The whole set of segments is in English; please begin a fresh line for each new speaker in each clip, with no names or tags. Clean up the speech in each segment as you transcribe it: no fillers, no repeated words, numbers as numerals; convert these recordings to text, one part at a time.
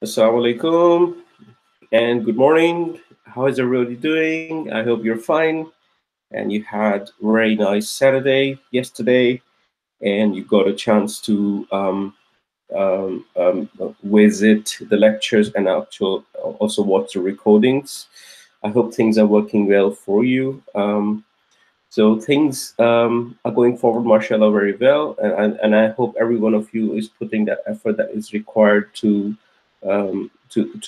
Assalamu alaikum and good morning. How is everybody doing? I hope you're fine and you had a very nice Saturday yesterday and you got a chance to visit the lectures and also watch the recordings. I hope things are working well for you. So things are going forward, mashallah, very well, and I hope every one of you is putting that effort that is required to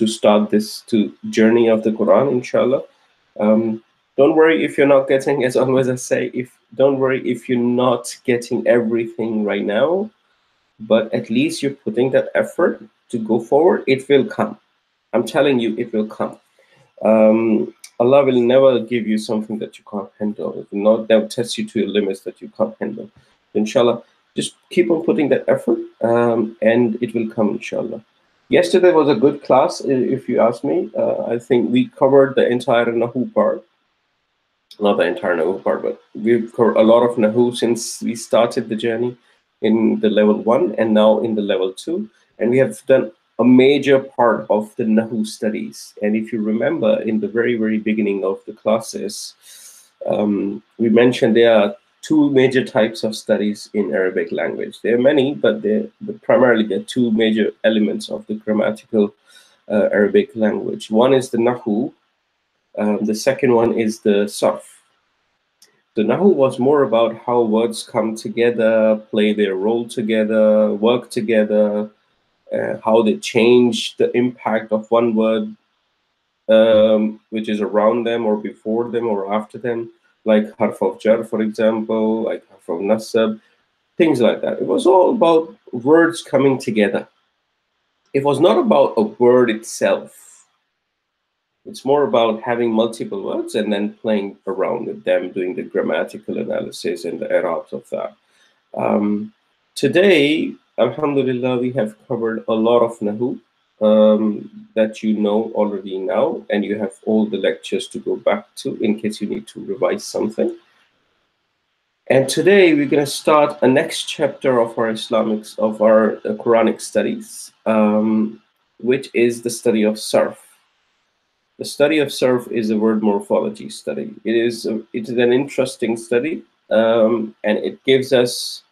start this to journey of the Quran, inshallah. Um, don't worry if you're not getting, as always I say, if don't worry if you're not getting everything right now, but at least you're putting that effort to go forward. It will come. I'm telling you, it will come. Allah will never give you something that you can't handle. It will not never test you to your limits that you can't handle. Inshallah, just keep on putting that effort, and it will come, inshallah. Yesterday was a good class, if you ask me. I think we covered the entire Nahu part. Not the entire Nahu part, but we've covered a lot of Nahu since we started the journey in the level 1 and now in the level 2. And we have done a major part of the Nahu studies. And if you remember, in the very, very beginning of the classes, we mentioned there are two major types of studies in Arabic language. There are many, but primarily there are two major elements of the grammatical Arabic language. One is the Nahu. The second one is the Sarf. The Nahu was more about how words come together, play their role together, work together, how they change the impact of one word, which is around them or before them or after them, like harf of jar, for example, like harf of nasab, things like that. It was all about words coming together. It was not about a word itself. It's more about having multiple words and then playing around with them, doing the grammatical analysis and the i'rabs of that. Today, alhamdulillah, we have covered a lot of Nahu that you know already now, and you have all the lectures to go back to in case you need to revise something. And today we're going to start a next chapter of our Quranic studies, which is the study of Sarf. The study of Sarf is a word morphology study. It is an interesting study, and it gives us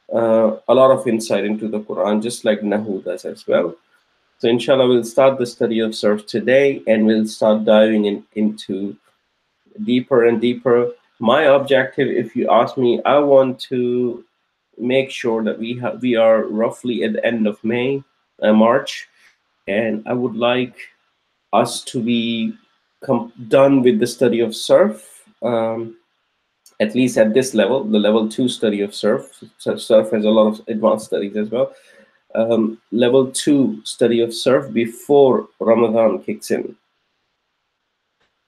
a lot of insight into the Quran, just like Nahu does as well. So inshallah, we'll start the study of Sarf today, and we'll start diving into deeper and deeper. My objective, if you ask me, I want to make sure that we are roughly at the end of March, and I would like us to be done with the study of Sarf, at least at this level, the level 2 study of Sarf. So Sarf has a lot of advanced studies as well. Level 2 study of Sarf before Ramadan kicks in.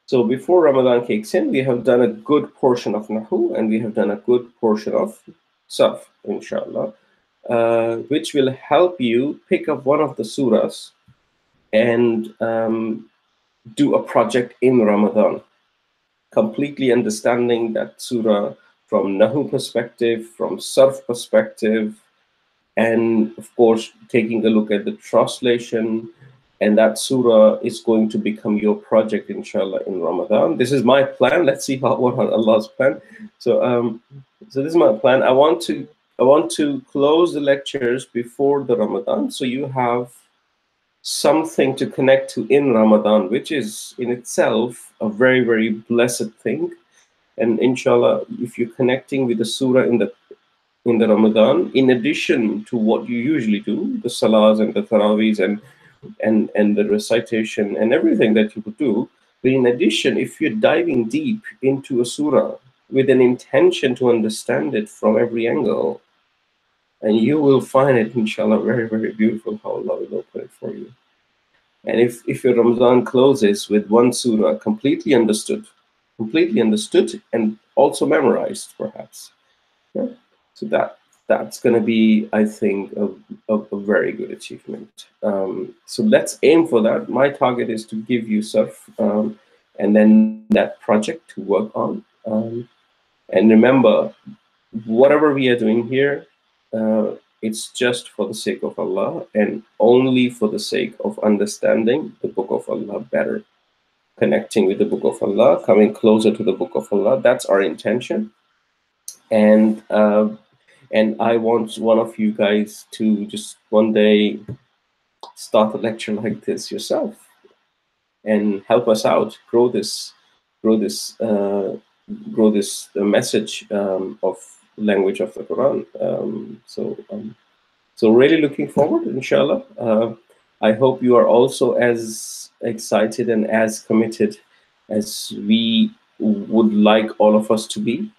So before Ramadan kicks in, we have done a good portion of Nahu and we have done a good portion of Sarf, inshallah, which will help you pick up one of the surahs and do a project in Ramadan, completely understanding that surah from Nahu perspective, from Sarf perspective, and of course taking a look at the translation. And that surah is going to become your project, inshallah, in Ramadan. This is my plan. Let's see what Allah's plan. So this is my plan. I want to close the lectures before the Ramadan, so you have something to connect to in Ramadan, which is in itself a very, very blessed thing. And inshallah, if you're connecting with the surah in the Ramadan, in addition to what you usually do, the salahs and the taraweehs and the recitation and everything that you could do, but in addition, if you're diving deep into a surah with an intention to understand it from every angle, and you will find it, inshallah, very, very beautiful how Allah will open it for you. And if your Ramadan closes with one surah completely understood, and also memorized, perhaps, yeah? So that's going to be, I think, a very good achievement. So let's aim for that. My target is to give you Sarf, and then that project to work on. And remember, whatever we are doing here, it's just for the sake of Allah and only for the sake of understanding the Book of Allah better, connecting with the Book of Allah, coming closer to the Book of Allah. That's our intention. And I want one of you guys to just one day start a lecture like this yourself and help us out, grow this message of language of the Quran. So really looking forward, inshallah. I hope you are also as excited and as committed as we would like all of us to be.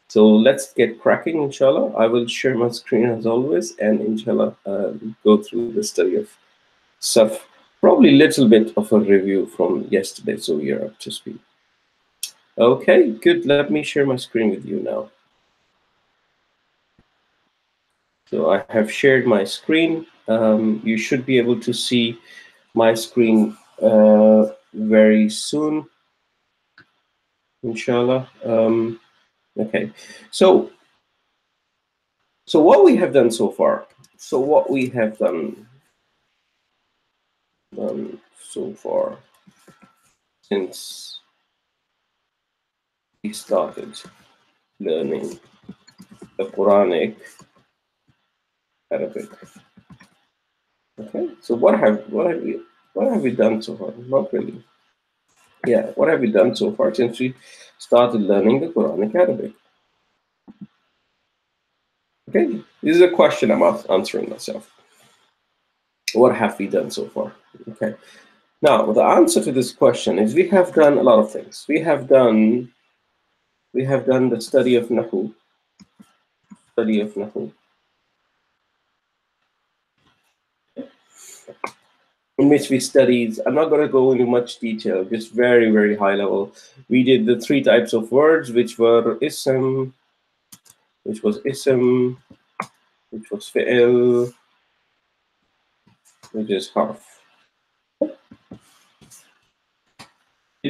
So let's get cracking, inshallah. I will share my screen as always, and inshallah, go through the study of Sarf. Probably a little bit of a review from yesterday, so we are up to speed. Okay, good. Let me share my screen with you now. So I have shared my screen. You should be able to see my screen very soon, inshallah. Okay, so what we have done so far. So what we have done so far since we started learning the Quranic Arabic. Okay, so what have we done so far? Not really. Yeah, what have we done so far since we started learning the Quranic Arabic? Okay, this is a question I'm answering myself. What have we done so far? Okay, now the answer to this question is we have done a lot of things. We have done the study of Nahu, in which we studied, I'm not going to go into much detail, just very, very high level. We did the 3 types of words, which were ism, which was fi'il, which is harf. We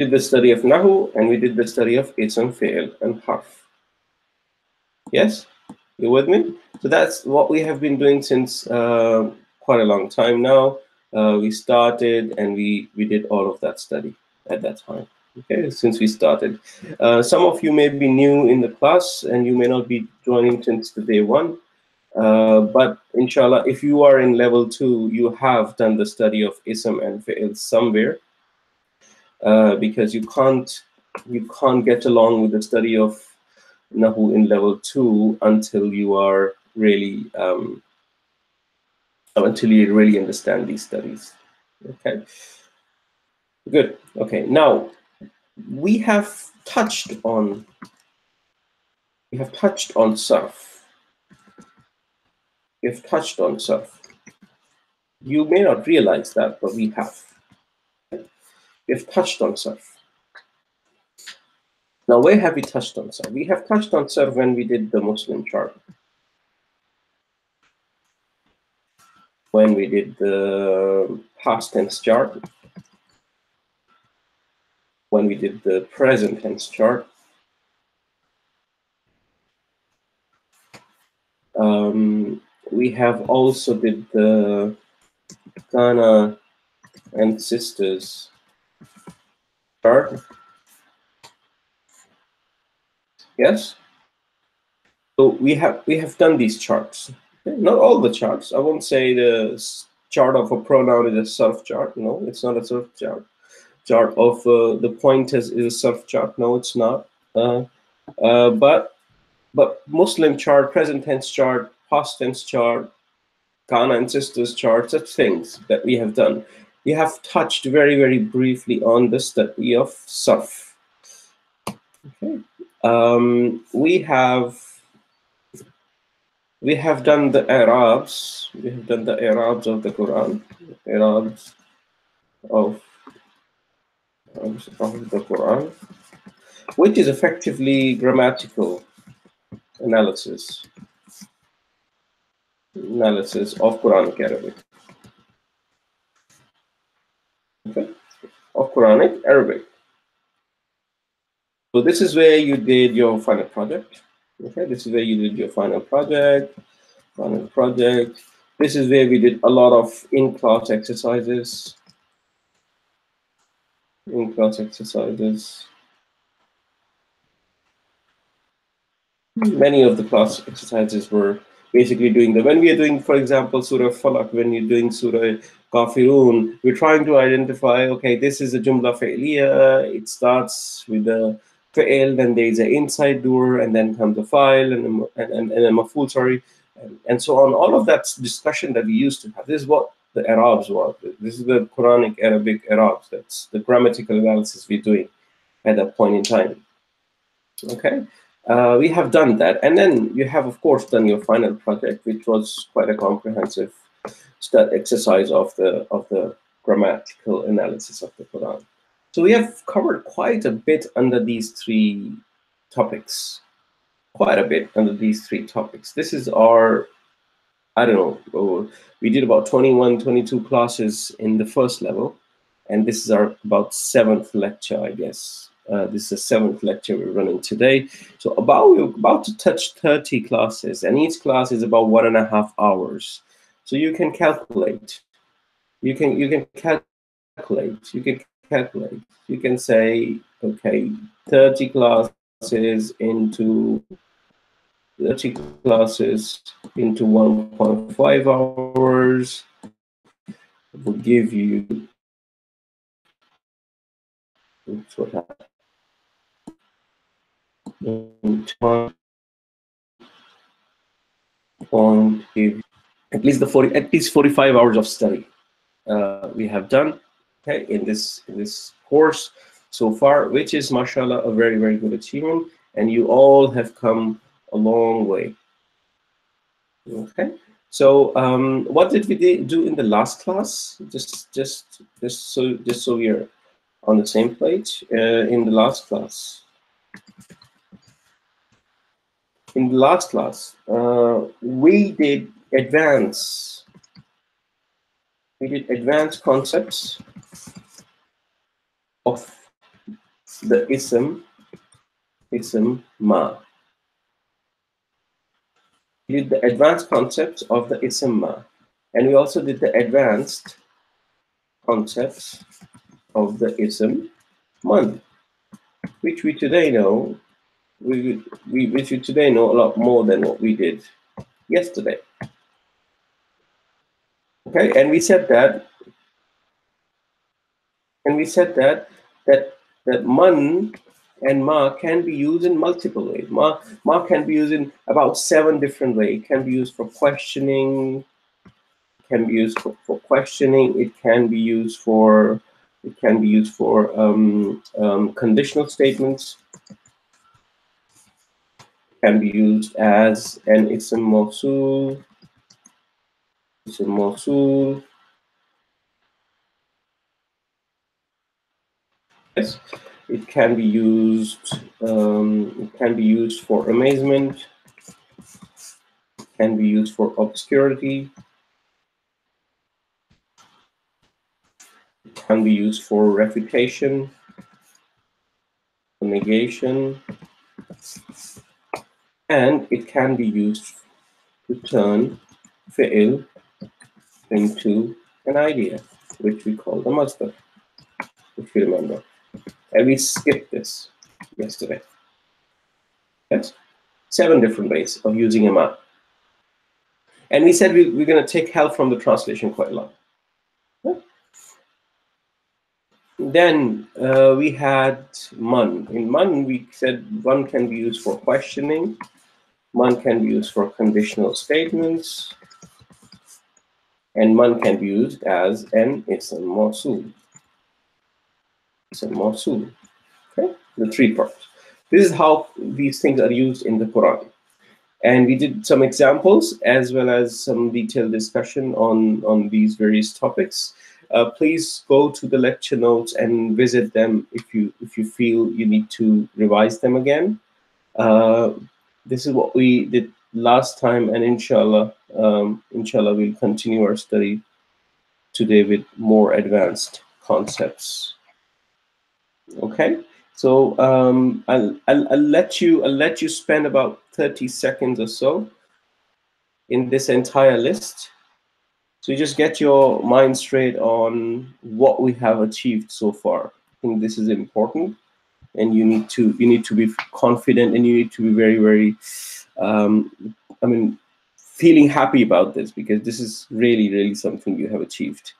did the study of Nahu, and we did the study of ism, fi'il, and harf. Yes? You with me? So that's what we have been doing since quite a long time now. We started and we did all of that study at that time. Okay, since we started. Some of you may be new in the class and you may not be joining since the day 1. But inshallah, if you are in level 2, you have done the study of ism and fi'il somewhere, because you can't get along with the study of Nahu in level 2 until you are really until you really understand these studies. Okay, good. Okay, now we have touched on Sarf. We have touched on Sarf. You may not realize that, but we have. We have touched on Sarf. Now, where have we touched on Sarf? We have touched on Sarf when we did the Muslim chart. When we did the past tense chart. When we did the present tense chart. We have also did the Ghana and sisters chart. Yes. So we have done these charts. Okay? Not all the charts. I won't say the chart of a pronoun is a Sarf chart. No, it's not a Sarf chart. Chart of the pointers is a Sarf chart. No, it's not. But Muslim chart, present tense chart, past tense chart, Ghana and sisters chart, such things that we have done. We have touched very, very briefly on the study of Sarf. Okay. We have done the Arabs. We have done the Arabs of the Quran. Arabs of the Quran, which is effectively grammatical analysis of Quranic Arabic. Okay, of Quranic Arabic. So this is where you did your final project. Okay, this is where you did your final project. Final project. This is where we did a lot of in-class exercises. In-class exercises. Many of the class exercises were basically doing when we are doing, for example, Surah Falak, when you're doing Surah Kafirun, we're trying to identify, okay, this is a Jumla Fi'liya, it starts with a Fi'il, then there's an inside door, and then comes a file, and a maf'ul, sorry, and so on. All of that discussion that we used to have. This is what the Arabs were. This is the Quranic Arabic Arabs. That's the grammatical analysis we're doing at that point in time. Okay, we have done that, and then you have, of course, done your final project, which was quite a comprehensive exercise of the grammatical analysis of the Quran. So we have covered quite a bit under these three topics. Quite a bit under these three topics. This is our, I don't know, we did about 21, 22 classes in the first level, and this is our about 7th lecture, I guess. This is the 7th lecture we're running today. So we're about to touch 30 classes, and each class is about 1.5 hours. So you can calculate. You can calculate. You can calculate. You can say, okay, 30 classes into 1.5 hours will give you at least 45 hours of study we have done, okay, in this course so far, which is, mashallah, a very, very good achievement, and you all have come a long way. Okay, so what did we do in the last class? Just so we're on the same page. In the last class, we did advanced concepts of the ism ma. We did the advanced concepts of the ism ma, and we also did the advanced concepts of the ism man, which we today know. Which we today know a lot more than what we did yesterday. Okay, and we said that that man and ma can be used in multiple ways. Ma can be used in about 7 different ways. It can be used for questioning. It can be used for questioning. It can be used for conditional statements. It can be used as an ism mawsul. Yes, it can be used. It can be used for amazement. It can be used for obscurity. It can be used for refutation, negation, and it can be used to turn fi'il into an idea, which we call the masdar, if you remember. And we skipped this yesterday. Yes, 7 different ways of using a ma. And we said we're going to take help from the translation quite a lot. Yeah. Then we had man. In man, we said one can be used for questioning, man can be used for conditional statements, and man can be used as an ism mawsul. Okay, the 3 parts. This is how these things are used in the Quran. And we did some examples as well as some detailed discussion on these various topics. Please go to the lecture notes and visit them if you feel you need to revise them again. This is what we did last time, and inshallah, we'll continue our study today with more advanced concepts. Okay, so I'll let you spend about 30 seconds or so in this entire list. So you just get your mind straight on what we have achieved so far. I think this is important, and you need to be confident, and you need to be very, very, I mean, feeling happy about this, because this is really, really something you have achieved,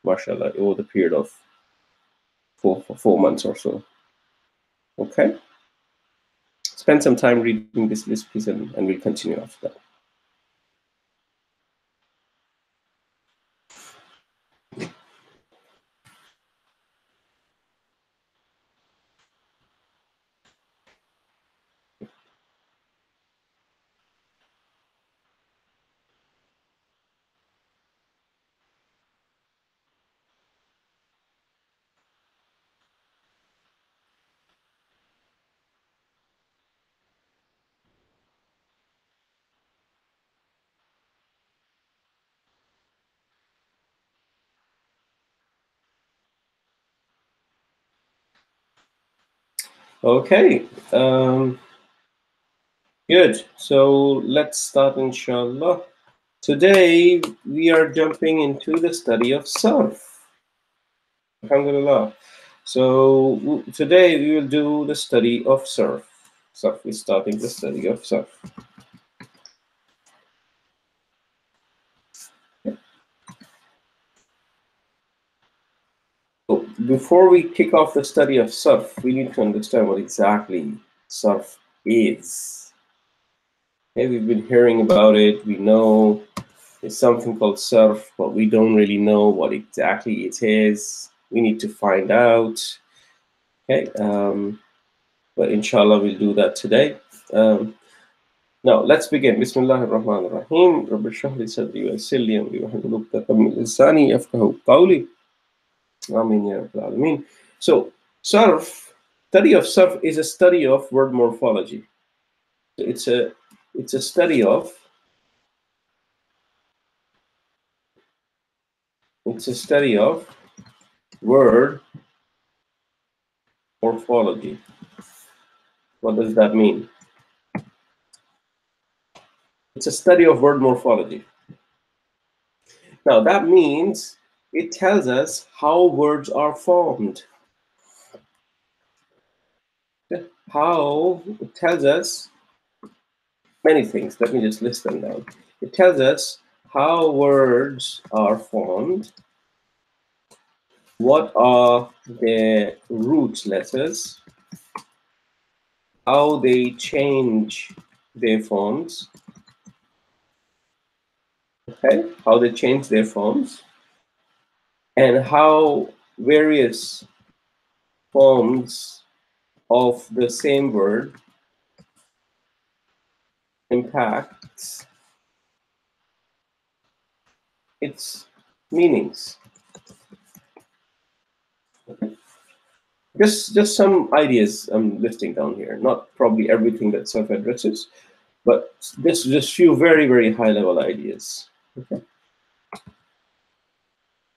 mashallah, over the period of 4 months or so. Okay, spend some time reading this list, please, and we'll continue after that. Okay, good. So let's start, inshallah. Today we are jumping into the study of Sarf. Alhamdulillah. So today we will do the study of Sarf. Sarf is starting the study of Sarf. So before we kick off the study of Sarf, we need to understand what exactly Sarf is. Okay, we've been hearing about it. We know there's something called Sarf, but we don't really know what exactly it is. We need to find out. Okay, but inshallah we'll do that today. Now let's begin. Bismillahir Rahmanir Rahim. Rabbi shrah li sadri wa yassir li amri wahlul 'uqdatam min lisani yafqahu qawli. Amin ya rabbal alamin. So Sarf, study of Sarf is a study of word morphology. It's a study of word morphology. What does that mean? It's a study of word morphology. Now that means it tells us how words are formed. How it tells us many things. Let me just list them down. It tells us how words are formed, what are their root letters, how they change their forms, okay, how they change their forms, and how various forms of the same word impacts its meanings. Okay. Just some ideas I'm listing down here. Not probably everything that Sarf addresses, but just few very, very high level ideas. Okay.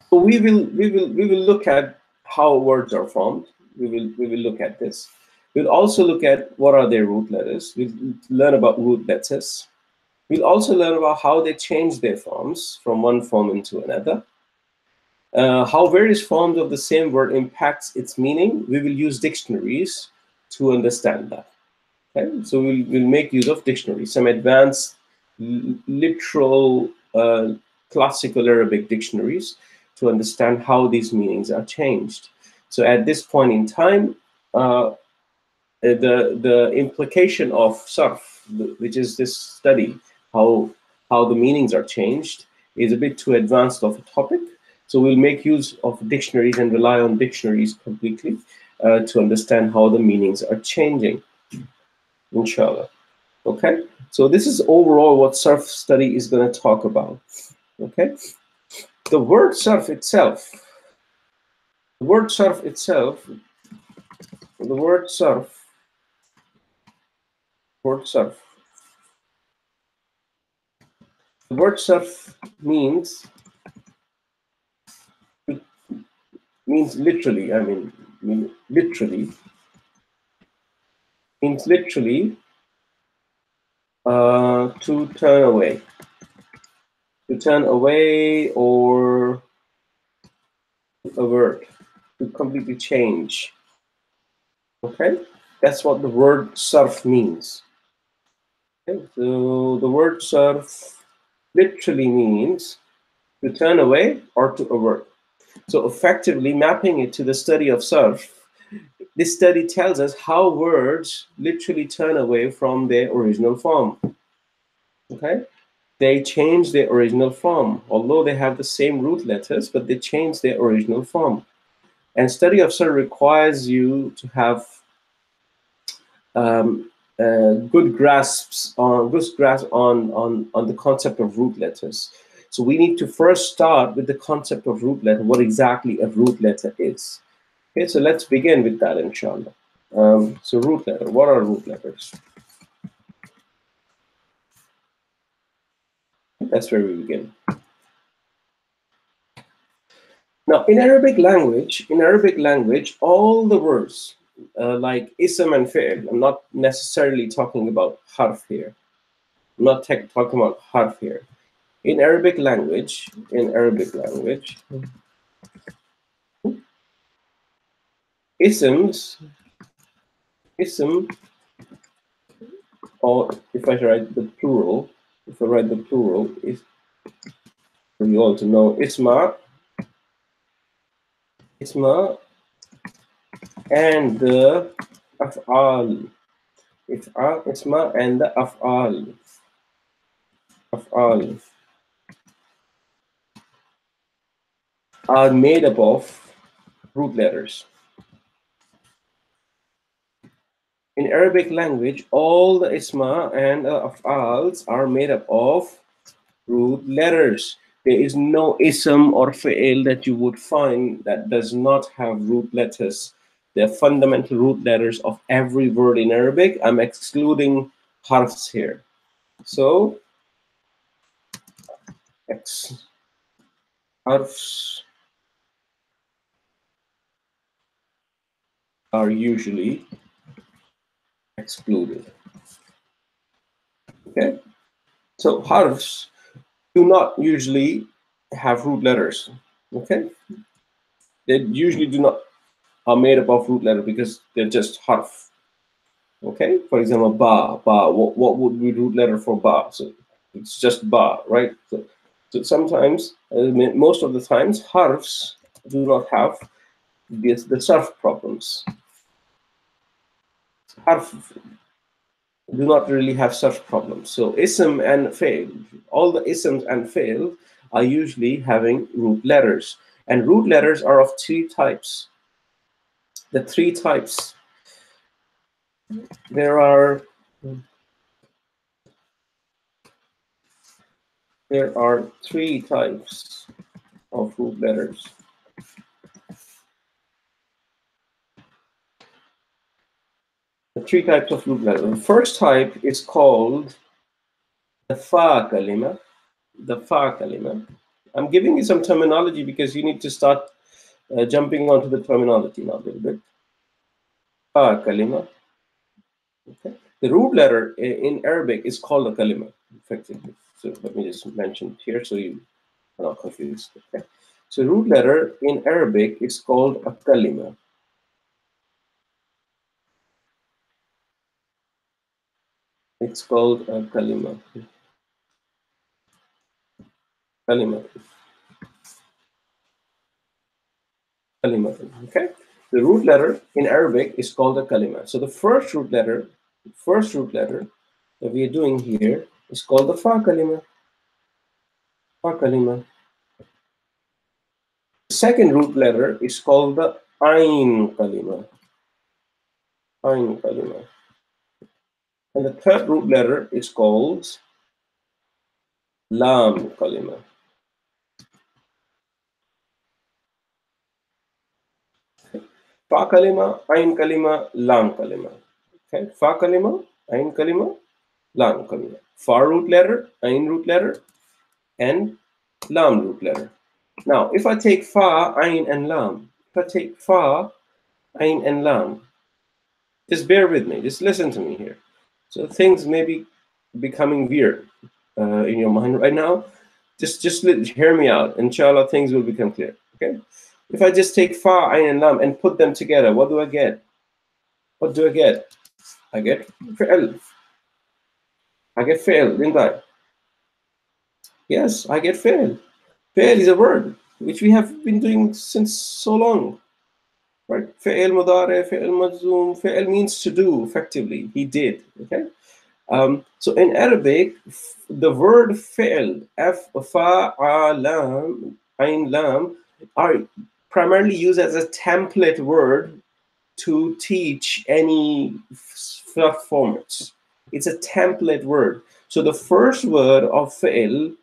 So we will look at how words are formed. We will look at this. We'll also look at what are their root letters. We'll learn about root letters. We'll also learn about how they change their forms from one form into another. How various forms of the same word impacts its meaning. We will use dictionaries to understand that. Okay? So we'll make use of dictionaries, some advanced literal classical Arabic dictionaries to understand how these meanings are changed. So at this point in time, the implication of Sarf, which is this study, how the meanings are changed, is a bit too advanced of a topic. So we'll make use of dictionaries and rely on dictionaries completely to understand how the meanings are changing, inshallah. Okay, so this is overall what Sarf study is going to talk about. Okay, the word Sarf itself, the word Sarf means literally, means literally to turn away. to turn away or avert, to completely change. Okay, that's what the word sarf means. Okay? So the word sarf literally means to turn away or to avert. So effectively mapping it to the study of sarf, this study tells us how words literally turn away from their original form. Okay, they change their original form, although they have the same root letters, but they change their original form. And study of sarf requires you to have good grasp on the concept of root letters. So we need to first start with the concept of root letter, what exactly a root letter is. Okay, so let's begin with that, inshallah. So root letter, what are root letters? That's where we begin. Now, in Arabic language, all the words like ism and fi'l, I'm not necessarily talking about harf here. I'm not talking about harf here. In Arabic language, isms, or if I write the plural, is for you all to know, isma, and the af'al. Isma and the af'al. Are made up of root letters. In Arabic language, all the isma and af'als are made up of root letters. There is no ism or fi'il that you would find that does not have root letters. They're fundamental root letters of every word in Arabic. I'm excluding harfs here. So, harfs are usually excluded. Okay? So, harfs do not usually have root letters. Okay? They usually do not are made up of root letter because they're just harf. Okay, for example, ba. What would be root letter for ba? So it's just ba, right? So sometimes, most of the times, harfs do not have the sarf problems. Harf do not really have such problems. So ism and fail, all the isms and fail are usually having root letters. And root letters are of three types. The three types. There are three types of root letters. The three types of root letters. The first type is called the fa kalima. The fa kalima. I'm giving you some terminology because you need to start jumping onto the terminology now a little bit. Fa kalima. Okay. The root letter in Arabic is called a kalima, effectively. So let me just mention it here so you are not confused. Okay. So root letter in Arabic is called a kalima. It's called a kalima. Kalima. Kalima. Okay. The root letter in Arabic is called a kalima. So the first root letter that we are doing here is called the fa kalima. Fa kalima. The second root letter is called the ain kalima. Ain kalima. And the third root letter is called lam kalima. Fa kalima, ain kalima, lam kalima. Okay, fa kalima, ain kalima, lam kalima. Fa root letter, ain root letter, and lam root letter. Now, if I take fa, ain, and lam, just bear with me, just listen to me here. So things may be becoming weird in your mind right now. hear me out. Inshallah, things will become clear. Okay. If I just take fa, ayn, and lam and put them together, what do I get? What do I get? I get fi'l. I get fi'l, didn't I? Yes, I get fi'l. Fi'l is a word which we have been doing since so long. Right? Fi'l mudari, fi'l majzoom. Fi'l means to do, effectively. He did. Okay. So in Arabic, the word fi'l, fa, lam, ayn, lam, are primarily used as a template word to teach any formats. It's a template word. So the first word of fi'l,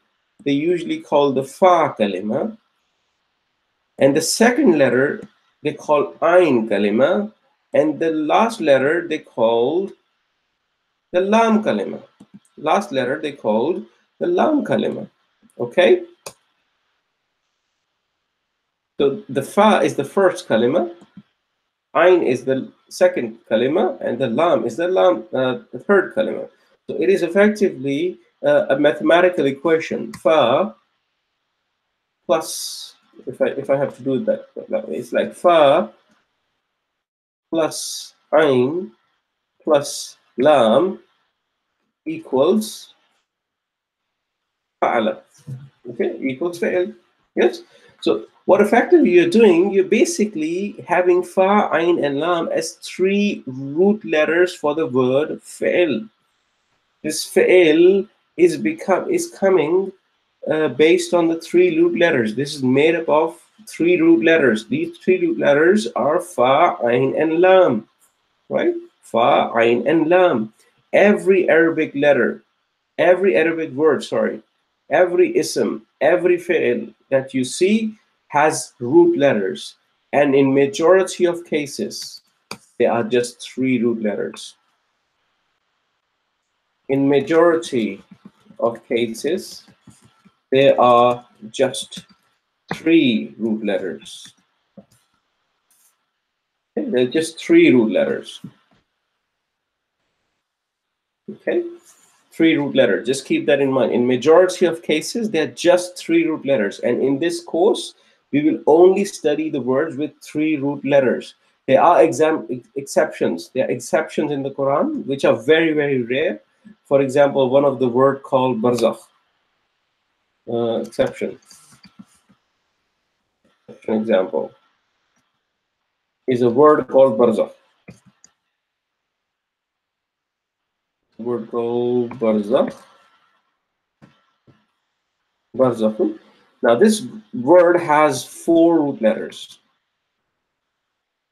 they usually call the fa kalima, and the second letter they call ayn kalima, and the last letter they called the lam kalima. Last letter they called the lam kalima. Okay? So the fa is the first kalima, ayn is the second kalima, and the lam is the third kalima. So it is effectively a mathematical equation. Fa plus, if I have to do it that way, it's like fa plus ayn plus lam equals fa'ala. Okay, equals fa'il. Yes. So what effectively you're doing, you're basically having fa, ayn, and lam as three root letters for the word fa'il. This fa'il is coming based on the three root letters. This is made up of three root letters. These three root letters are fa, ayn, and lam. Right? Fa, ayn, and lam. Every Arabic letter, every Arabic word, sorry, every ism, every fi'l that you see has root letters. And in majority of cases, they are just three root letters. In majority of cases, there are just three root letters. Okay? They're just three root letters. Okay? Three root letters. Just keep that in mind. In majority of cases, they're just three root letters. And in this course, we will only study the words with three root letters. There are exceptions. There are exceptions in the Quran, which are very, very rare. For example, one of the word called barzakh. Exception. An example is a word called barzakh. Word called barzakh. Barzakh. Now this word has four root letters.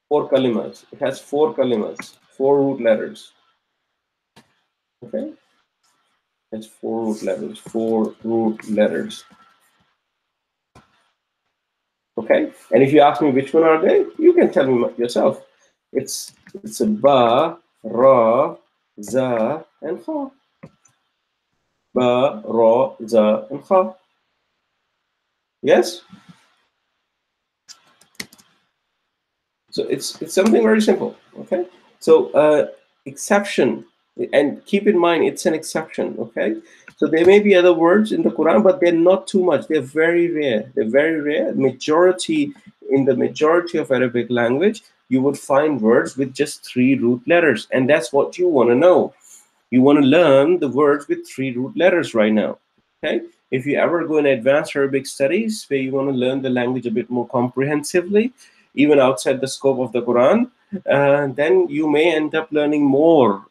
Four kalimas. It has four kalimas, four root letters. Okay? It's four root letters. Four root letters. Okay? And if you ask me which one are they, you can tell me yourself. It's a ba, ra, za, and kha. Ba, ra, za, and kha. Yes? So it's something very simple. Okay? So exception, and keep in mind it's an exception. Okay? So there may be other words in the Quran, but they're not too much. They're very rare. They're very rare. In the majority of Arabic language, you would find words with just three root letters, and that's what you want to know. You want to learn the words with three root letters right now. Okay? If you ever go in advanced Arabic studies where you want to learn the language a bit more comprehensively, even outside the scope of the Quran, then you may end up learning more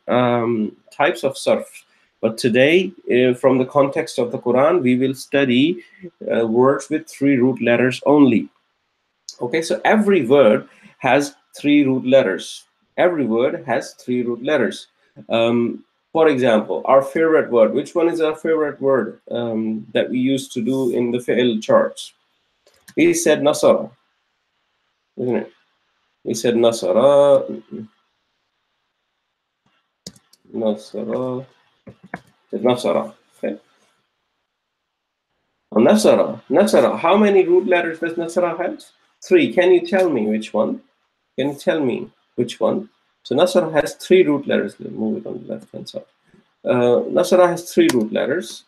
types of sarf. But today, from the context of the Quran, we will study words with three root letters only. Okay, so every word has three root letters. Every word has three root letters. For example, our favorite word. Which one is our favorite word that we used to do in the fi'l charts? We said nasara, isn't it? We said nasara, nasara, nasara. Okay. Nasara. How many root letters does nasara have? Three. Can you tell me which one? Can you tell me which one? So nasara has three root letters. Let's move it on the left-hand side. Nasara has three root letters.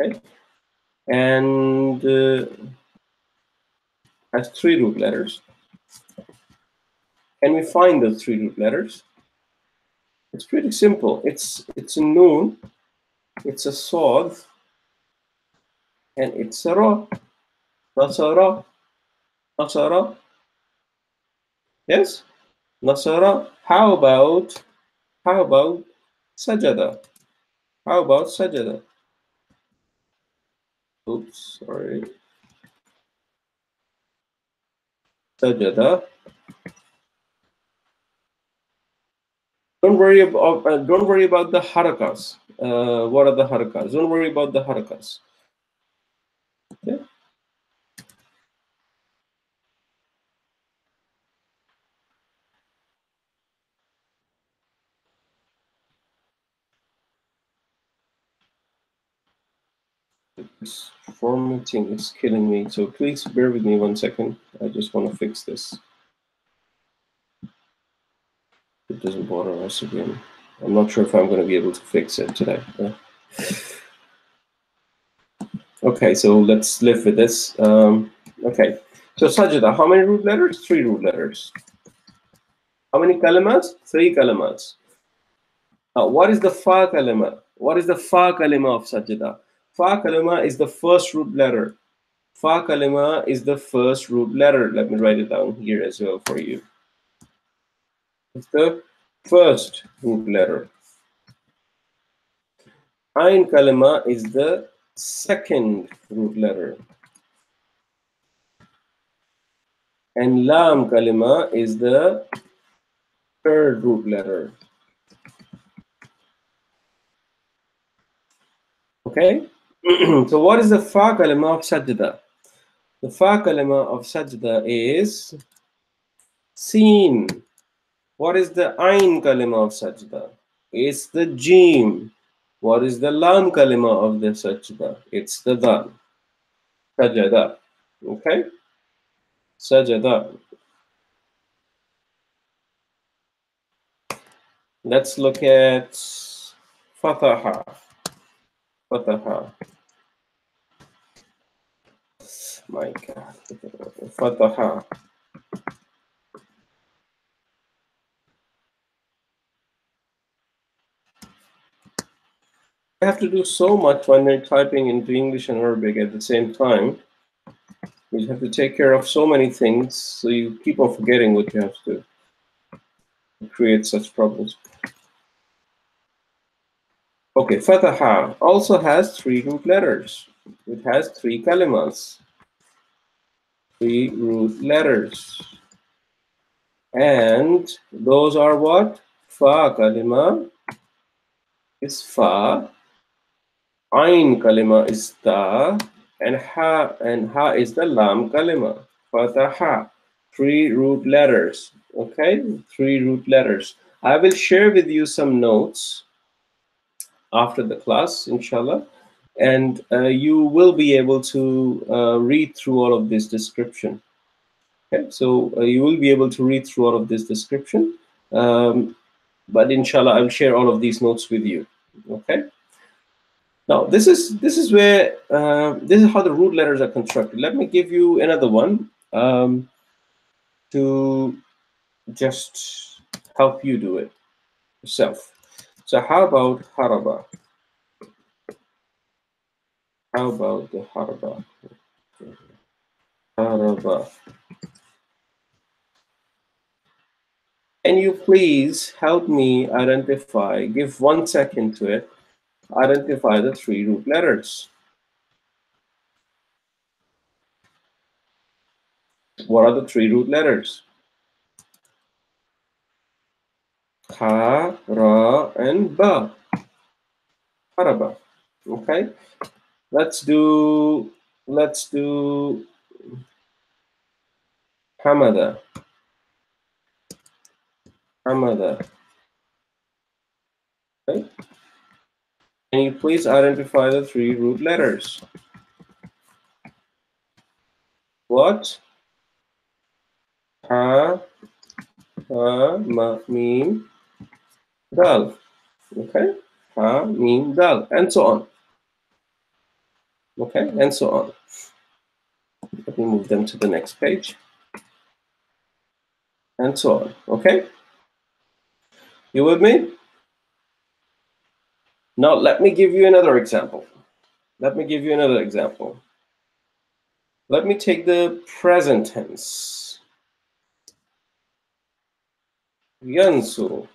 Okay, and has 3 root letters. Can we find the 3 root letters? It's pretty simple. It's a noon, it's a sod, and it's a ra. Nasara, nasara. Yes, nasara. How about sajada? How about sajada? Oops, sorry. Sajada. Don't worry about the harakas. What are the harakas? Don't worry about the harakas. Okay. This formatting is killing me, so please bear with me 1 second. I just want to fix this. It doesn't bother us again. I'm not sure if I'm going to be able to fix it today. Okay, so let's live with this. Okay, so sajda, how many root letters? 3 root letters. How many kalimas? 3 kalimas. What is the fa kalima? What is the fa kalima of sajda? Fa kalima is the first root letter. Fa kalima is the first root letter. Let me write it down here as well for you. It's the first root letter. Ain kalima is the second root letter. And lam kalima is the third root letter. Okay? So what is the fa kalima of sajda? The fa kalima of sajda is seen. What is the ain kalima of sajda? It's the jim. What is the lam kalima of the sajda? It's the dal. Sajada. Okay? Sajada. Let's look at fataha. Fataha. My God. Fataha. I have to do so much when you're typing into English and Arabic at the same time. You have to take care of so many things, so you keep on forgetting what you have to create such problems. Okay, Fataha also has 3 root letters. It has 3 kalimas. 3 root letters. And those are what? Fa kalima is fa. Ain kalima is ta. And ha is the lam kalima. Fataha. 3 root letters. Okay, 3 root letters. I will share with you some notes after the class, inshallah, and you will be able to read through all of this description. Okay, so you will be able to read through all of this description, but inshallah, I'll share all of these notes with you. Okay. Now this is where this is how the root letters are constructed. Let me give you another one to just help you do it yourself. So how about haraba? How about the haraba? Haraba. Can you please help me identify, give 1 second to it, identify the 3 root letters? What are the 3 root letters? Ha, ra, and ba. Haraba. Okay. Let's do hamada. Hamada. Okay. Can you please identify the 3 root letters? What? Ha, ma, mim, dal. Okay. Ha, mim, dal, and so on. okay, and so on. Let me move them to the next page, and so on, okay? You with me? Now, let me give you another example. Let me give you another example. Let me take the present tense. ينصر.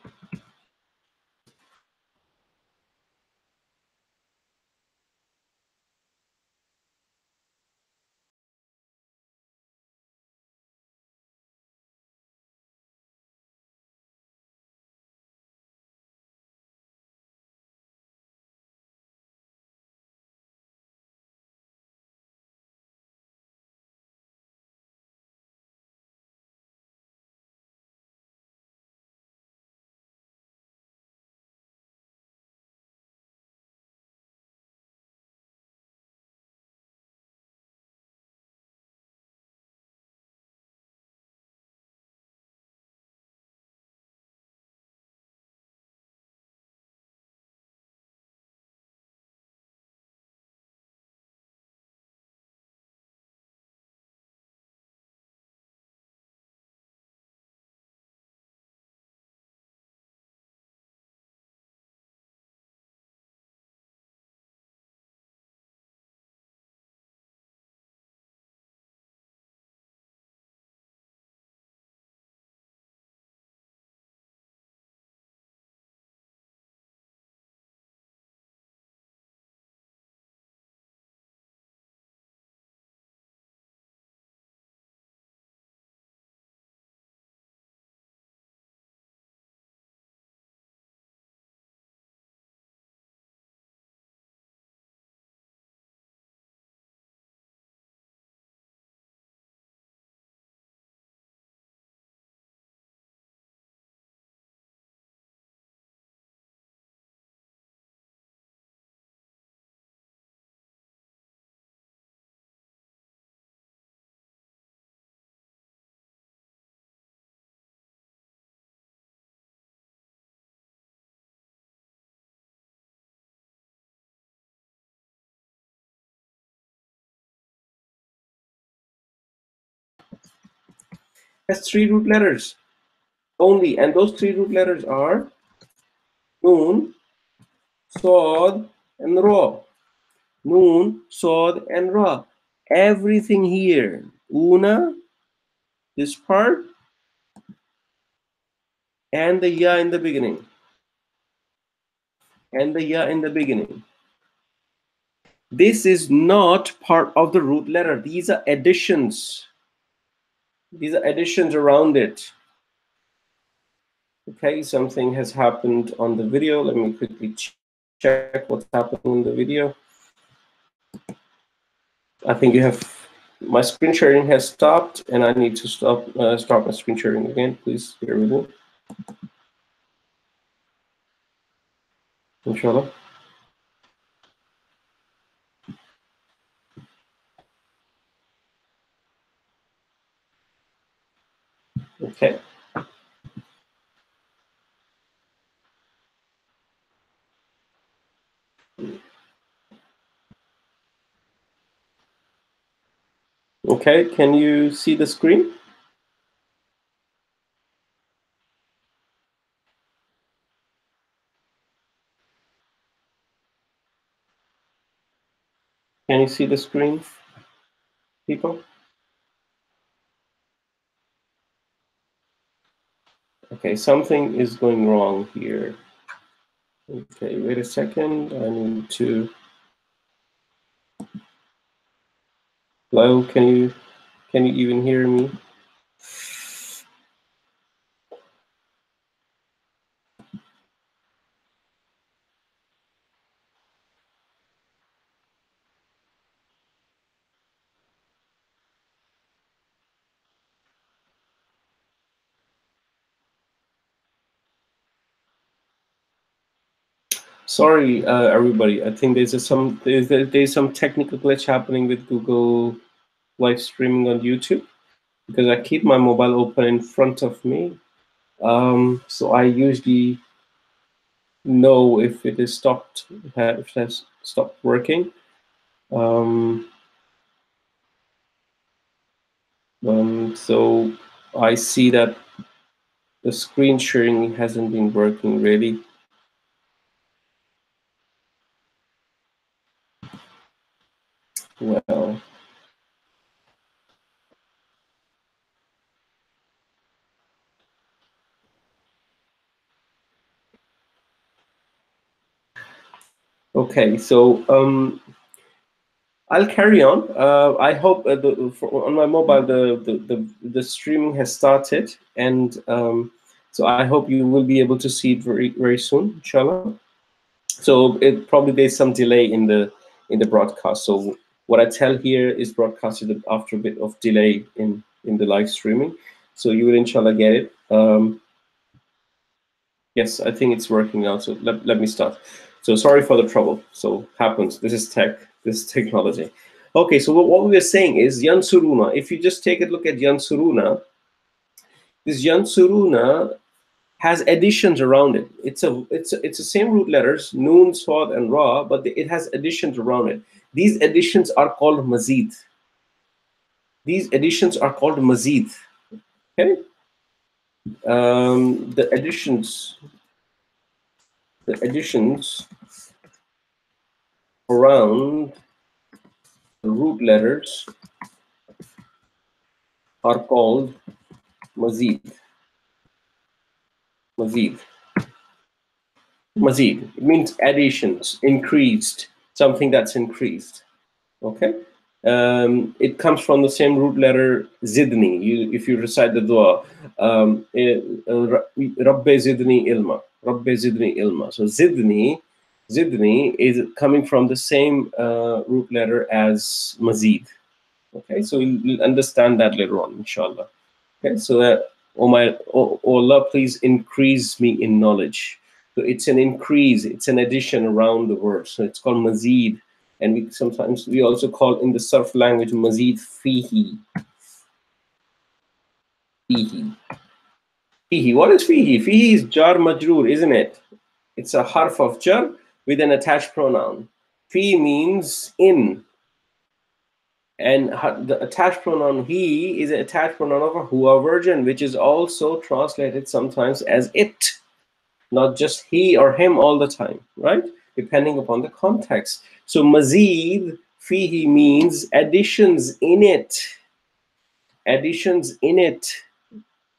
Has 3 root letters only, and those 3 root letters are Noon, Sod, and Ra. Noon, Sod, and Ra. Everything here, Una, this part, and the Ya in the beginning. And the Ya in the beginning. This is not part of the root letter. These are additions. These are additions around it. Okay, something has happened on the video. Let me quickly check what's happening in the video. I think you have, my screen sharing has stopped, and I need to start my screen sharing again. Please bear with me. Inshallah. Okay. Okay, can you see the screen? Can you see the screen, people? Okay, something is going wrong here. Okay, wait a second. I need to. Hello, can you even hear me? Sorry, everybody. I think there's some technical glitch happening with Google live streaming on YouTube, because I keep my mobile open in front of me. So I usually know if it is stopped, if it has stopped working. Um, so I see that the screen sharing hasn't been working really. Well, okay, so I'll carry on. I hope on my mobile the streaming has started, and so I hope you will be able to see it very soon, inshallah. So it probably there's some delay in the broadcast. So what I tell here is broadcasted after a bit of delay in the live streaming. So you will inshallah get it. Yes, I think it's working now. So let me start. So sorry for the trouble. So happens. This is tech. This is technology. Okay, so what we were saying is Yansuruna. If you just take a look at Yansuruna, this Yansuruna has additions around it. It's the same root letters, Noon, Swad, and Ra, but it has additions around it. These additions are called Mazid. These additions are called Mazid. Okay. The additions around the root letters are called Mazid. Mazid. Mazid. It means additions, increased, something that's increased. Okay. It comes from the same root letter Zidni. If you recite the dua, Rabbe Zidni Ilma. Rabbe Zidni Ilma. So Zidni is coming from the same root letter as Mazid. Okay, so you'll understand that later on, inshallah. Okay, so that, oh Allah, please increase me in knowledge. So it's an increase, it's an addition around the word. So it's called mazid, and we also call in the Sarf language mazid fihi. Fihi. Fihi. What is fihi? Fihi is jar majroor, isn't it? It's a harf of jar with an attached pronoun. Fi means in. And the attached pronoun he is an attached pronoun of a huwa virgin, which is also translated sometimes as it, not just he or him all the time, right? Depending upon the context. So mazid fihi means additions in it. Additions in it.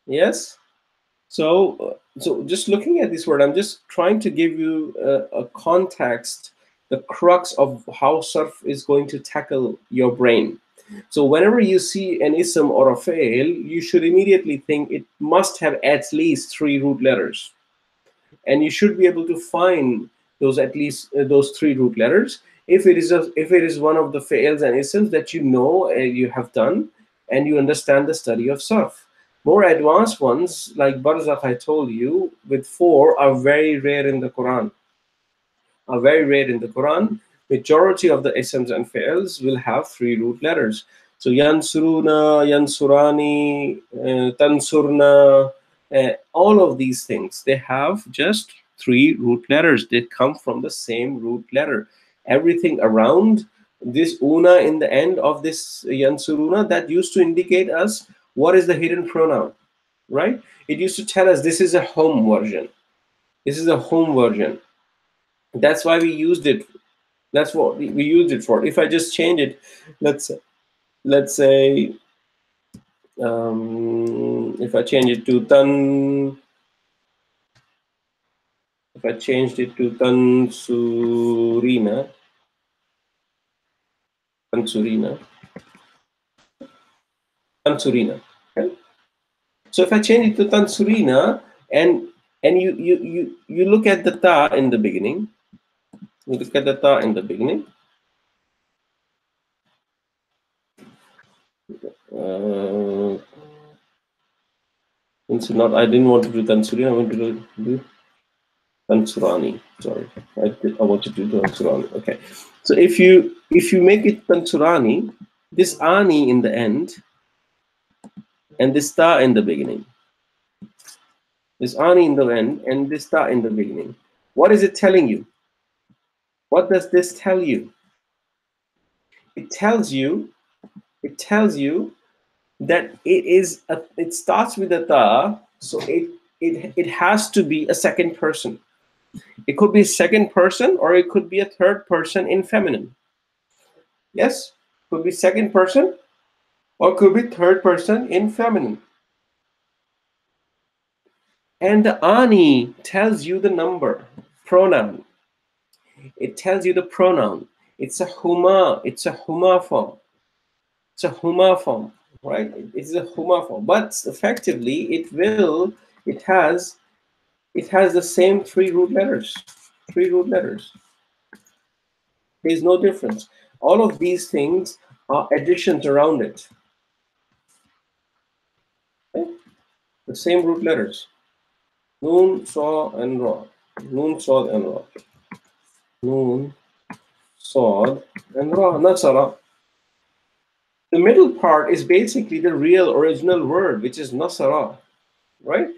Yes? So just looking at this word, I'm just trying to give you a context, the crux of how Sarf is going to tackle your brain. So whenever you see an ism or a fail, you should immediately think it must have at least 3 root letters, and you should be able to find those at least those 3 root letters. If it is one of the fails and isms that you know you have done, and you understand the study of Sarf. More advanced ones like Barzakh, I told you, with 4 are very rare in the Quran. Are very rare in the Quran. Majority of the isms and fails will have 3 root letters. So Yansuruna, Yansurani, Tansurna, all of these things, they have just 3 root letters. They come from the same root letter. Everything around this una in the end of this Yansuruna, that used to indicate us what is the hidden pronoun, right? It used to tell us this is a home version. This is a home version. That's why we used it. That's what we used it for. If I just change it, let's say if I change it to tan, if I changed it to Tansurina, Tansurina, Tansurina. Okay? So if I change it to Tansurina, and you look at the ta in the beginning, you look at the ta in the beginning. It's not. I didn't want to do Tansurina. I want to do Tansurani. Sorry, I want to do Tansurani. Okay, so if you make it Tansurani, this ani in the end and this ta in the beginning, this ani in the end and this ta in the beginning, what is it telling you? What does this tell you? it tells you that it starts with a ta, so it has to be a second person. It could be a second person, or it could be a third person in feminine. Yes, could be second person, or could be third person in feminine. And the ani tells you the number, pronoun. It tells you the pronoun. It's a huma. It's a huma form. It's a huma form, right? It's a huma form. But effectively, it has the same three root letters. Three root letters. There's no difference. All of these things are additions around it. Okay? The same root letters. Noon, saw, and ra. Noon, sod, and ra. Noon, sod, and ra. Nasara. The middle part is basically the real original word, which is nasara, right?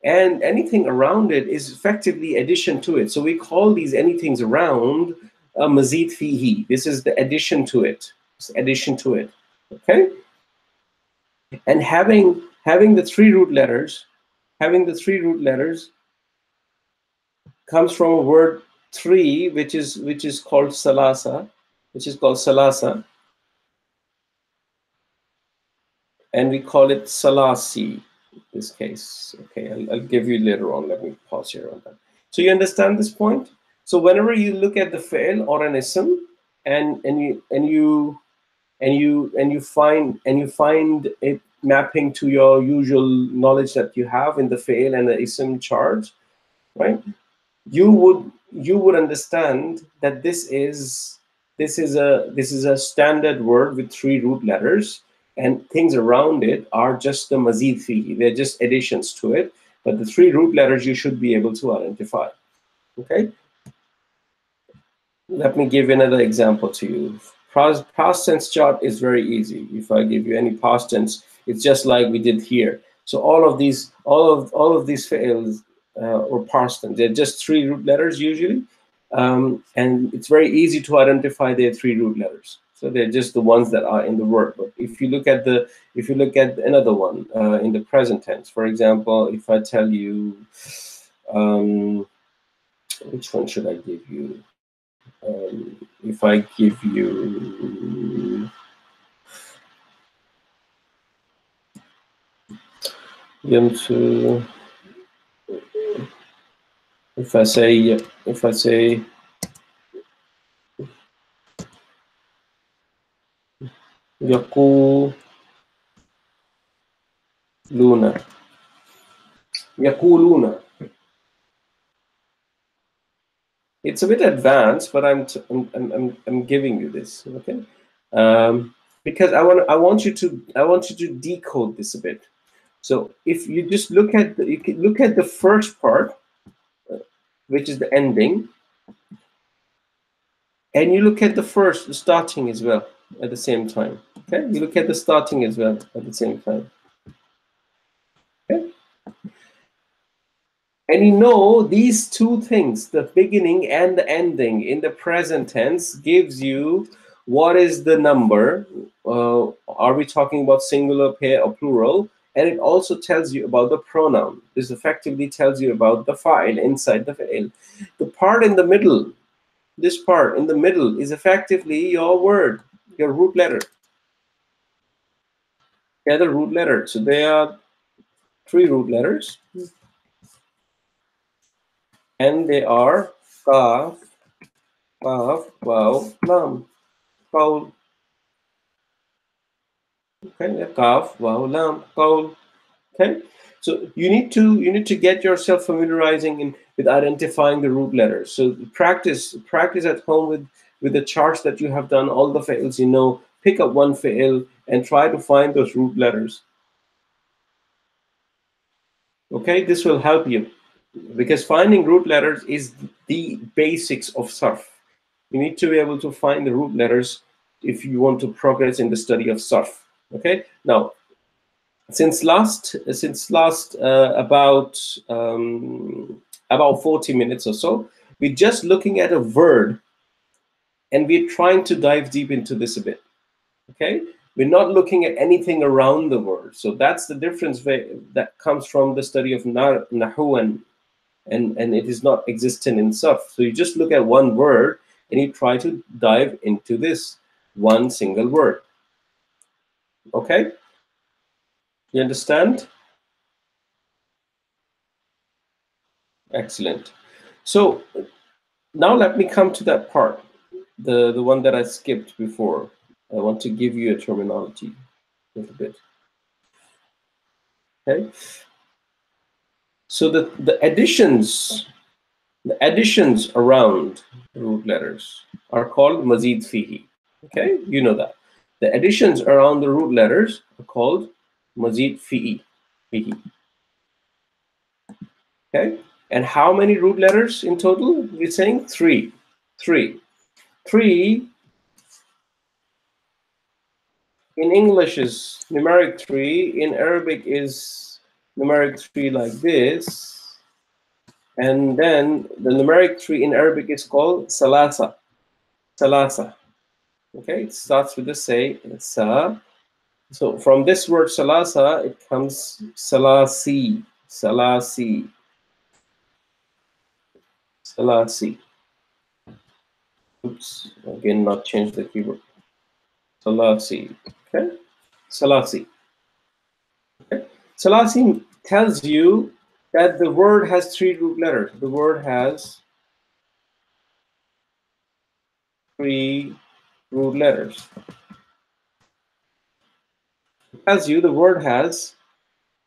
And anything around it is effectively addition to it. So we call these anythings around mazid fihi. This is the addition to it. It's addition to it. Okay? And having the three root letters, comes from a word three, which is called salasa, and we call it salasi in this case. Okay, I'll give you later on. Let me pause here on that. So you understand this point? So whenever you look at the fi'l or an ism, and you find it mapping to your usual knowledge that you have in the fi'l and the ism charge, right? You would understand that this is a standard word with three root letters, and things around it are just the mazid fihi. They're just additions to it, but the three root letters you should be able to identify. Okay, let me give another example to you. Past tense chart is very easy. If I give you any past tense, it's just like we did here. So all of these fi'ls or past tense, they're just three root letters usually, and it's very easy to identify their three root letters. So they're just the ones that are in the word. But if you look at another one in the present tense, for example, if I tell you, which one should I give you? If I give you if I say يقولون it's a bit advanced, but I'm giving you this, okay? Because I want you to decode this a bit. So if you just look at the first part, which is the ending, and you look at the starting as well at the same time. Okay, you look at the starting as well at the same time. Okay, and you know these two things, the beginning and the ending in the present tense, gives you what is the number. Are we talking about singular, pair, or plural? And it also tells you about the pronoun. This effectively tells you about the fa'il inside the fa'il. The part in the middle, this part in the middle, is effectively your word, your root letter. Yeah, the root letter. So there are three root letters, and they are kaf, waw, lam, qawl. Okay, kaf, waw, lam, qawl. Okay, so you need to get yourself familiarizing with identifying the root letters. So practice at home with the charts that you have done, all the fi'ls you know. Pick up one fi'l and try to find those root letters. Okay, this will help you, because finding root letters is the basics of Sarf. You need to be able to find the root letters if you want to progress in the study of Sarf. Okay, now since last about 40 minutes or so, we're just looking at a word And we're trying to dive deep into this a bit. Okay, we're not looking at anything around the word. So that's the difference that comes from the study of Nahu, and it is not existent in Sarf. So you just look at one word and you try to dive into this one single word. Okay, you understand? Excellent. So now let me come to that part, the one that I skipped before. I want to give you a terminology a little bit. Okay, so the additions around root letters are called mazid fihi. Okay, you know that. The additions around the root letters are called mazid fihi. Okay, and how many root letters in total? We're saying three. Three. In English is numeric 3. In Arabic is numeric 3 like this. And then the numeric 3 in Arabic is called salasa. Salasa. Okay, it starts with the say sa. So from this word salasa, it comes salasi, salasi, salasi. Oops, again, not change the keyboard. Salasi. Okay, salasi. Okay. Salasi tells you that the word has 3 root letters. The word has 3 root letters. It tells you the word has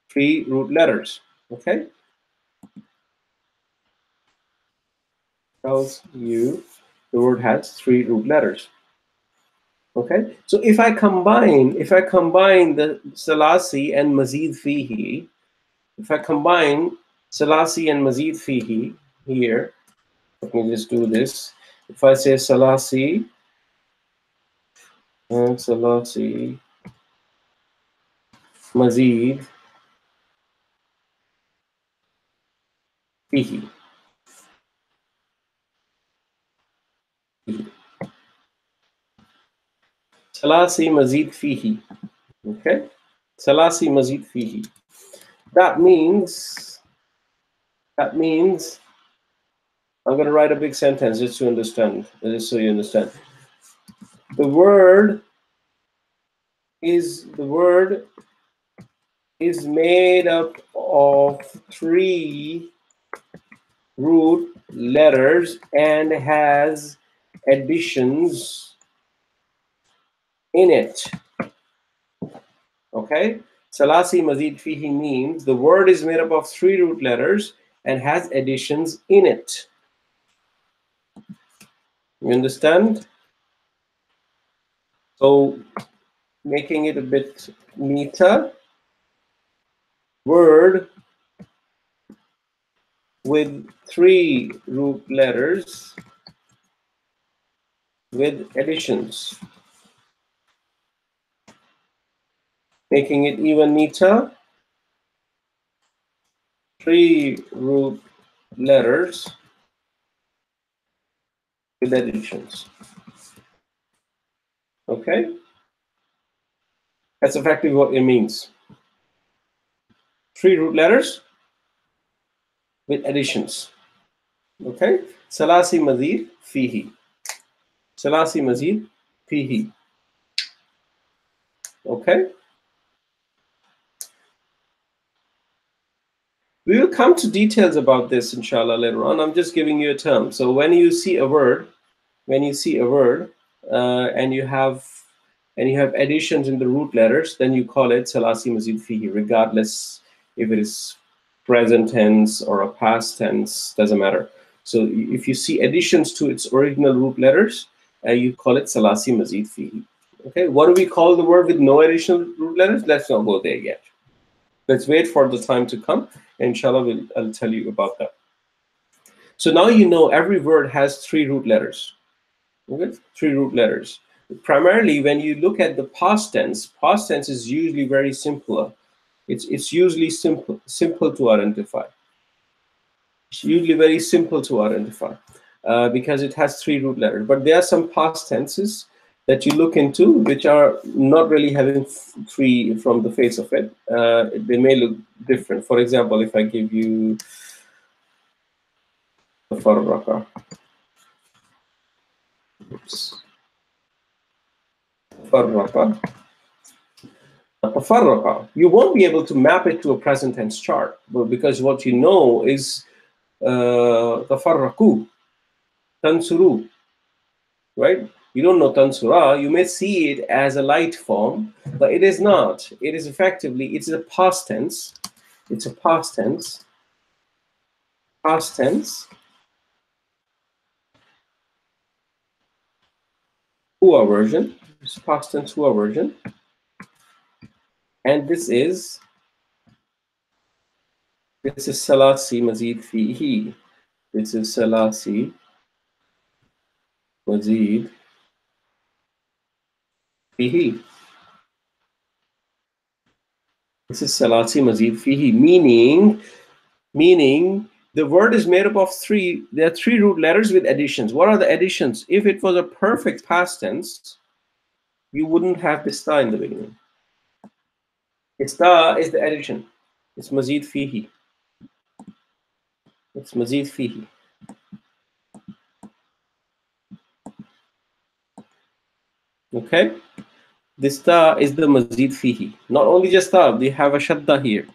3 root letters. Okay? Tells you the word has 3 root letters. Okay? So if I combine the salasi and mazid fihi, if I combine salasi and mazid fihi here, let me just do this. If I say salasi and salasi mazid fihi. Salasi mazid fihi. Okay? Salasi mazid fihi. That means I'm going to write a big sentence just to understand, just so you understand. The word is made up of 3 root letters and has additions in it. Okay? Salasi mazid fihi means the word is made up of 3 root letters and has additions in it. You understand? So, making it a bit neater, word with 3 root letters with additions. Making it even neater, 3 root letters with additions. Okay? That's effectively what it means. 3 root letters with additions. Okay? Salasi mazid fihi. Salasi mazid fihi. Okay? We will come to details about this, inshallah, later on. I'm just giving you a term. So when you see a word, and you have additions in the root letters, then you call it salasi mazid fihi, regardless if it is present tense or a past tense, doesn't matter. So if you see additions to its original root letters, you call it salasi mazid fihi. Okay, what do we call the word with no additional root letters? Let's not go there yet. Let's wait for the time to come. Inshallah, I'll tell you about that. So now you know every word has 3 root letters. Okay? 3 root letters. Primarily, when you look at the past tense is usually very simple. It's usually simple to identify. It's usually very simple to identify. because it has 3 root letters. But there are some past tenses that you look into which are not really having 3 from the face of it. They may look different. For example, if I give you tafarraqa, tafarraqa, you won't be able to map it to a present tense chart, but because what you know is tafarraqu, tansuru, right? You don't know tansura. You may see it as a light form, but it is not. It is effectively, it's a past tense. It's a past tense. Past tense. Hua version. It's past tense Hua version. And this is Salasi Mazid Fihi. This is Salasi Mazid Fihi. This is Salasi Mazid Fihi, meaning the word is made up of 3. There are 3 root letters with additions. What are the additions? If it was a perfect past tense, you wouldn't have the sta in the beginning. Sta is the addition. It's Mazid Fihi. It's Mazid Fihi. Okay? This ta is the Mazid Fihi. Not only just ta, we have a shadda here.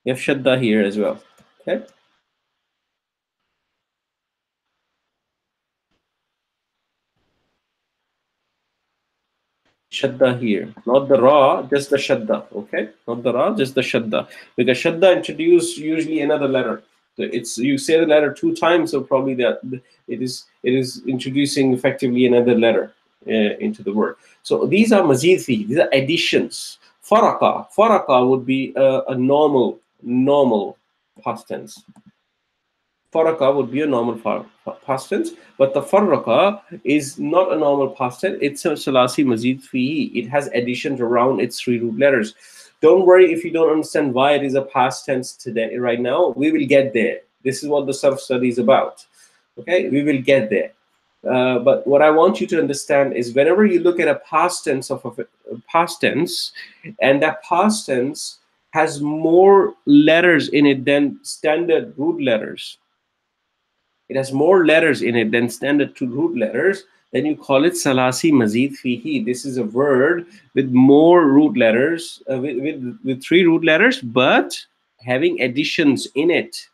You have shadda here as well. Okay? Shadda here. Not the ra, just the shadda. Okay? Not the ra, just the shadda. Because shadda introduce usually another letter. So it's, you say the letter 2 times, so probably that it is introducing effectively another letter into the word. So these are mazid fi, these are additions. Faraka would be a normal past tense. Faraka would be a normal past tense, but the farraqa is not a normal past tense. It's a salasi mazid fi. It has additions around its 3 root letters. Don't worry if you don't understand why it is a past tense today. Right now, we will get there. This is what the Sarf study is about. Okay, we will get there. But what I want you to understand is whenever you look at a past tense of a past tense, and that past tense has more letters in it than standard root letters, it has more letters in it than standard 2 root letters, then you call it salasi mazid fihi. This is a word with more root letters, with 3 root letters, but having additions in it.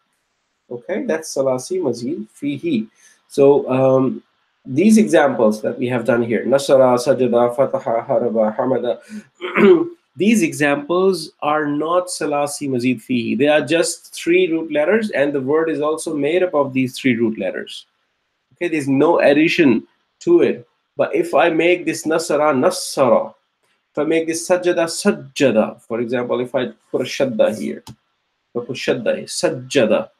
Okay, that's salasi mazid fihi. So these examples that we have done here, nasara, sajada, fataha, haraba, hamada, these examples are not salasi mazid fihi. They are just 3 root letters, and the word is also made up of these 3 root letters. Okay, there's no addition to it. But if I make this nasara, nasara, if I make this sajada, sajjada, for example, if I put a shadda here, if I put shadda here, sajjada,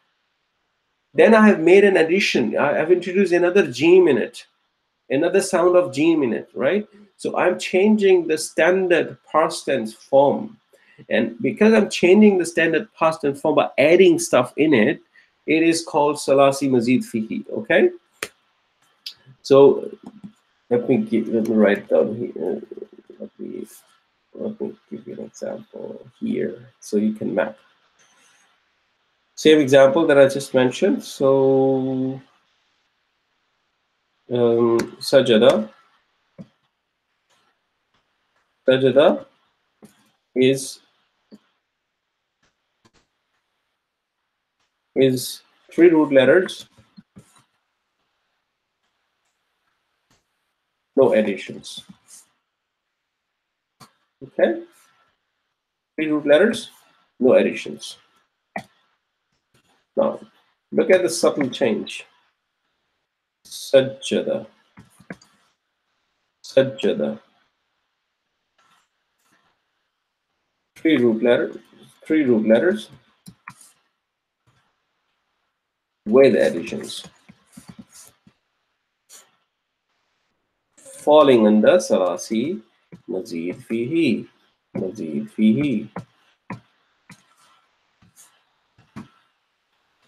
then I have made an addition. I have introduced another jeem in it, another sound of jeem in it, right? So I'm changing the standard past tense form. And because I'm changing the standard past tense form by adding stuff in it, it is called salasi mazid fihi, okay? So let me write it down here. Let me give you an example here so you can map. Same example that I just mentioned. So sajada is 3 root letters, no additions. Okay, 3 root letters, no additions. Now look at the subtle change. Sajjada, 3 root letters with additions, falling under salasi mazid fihi.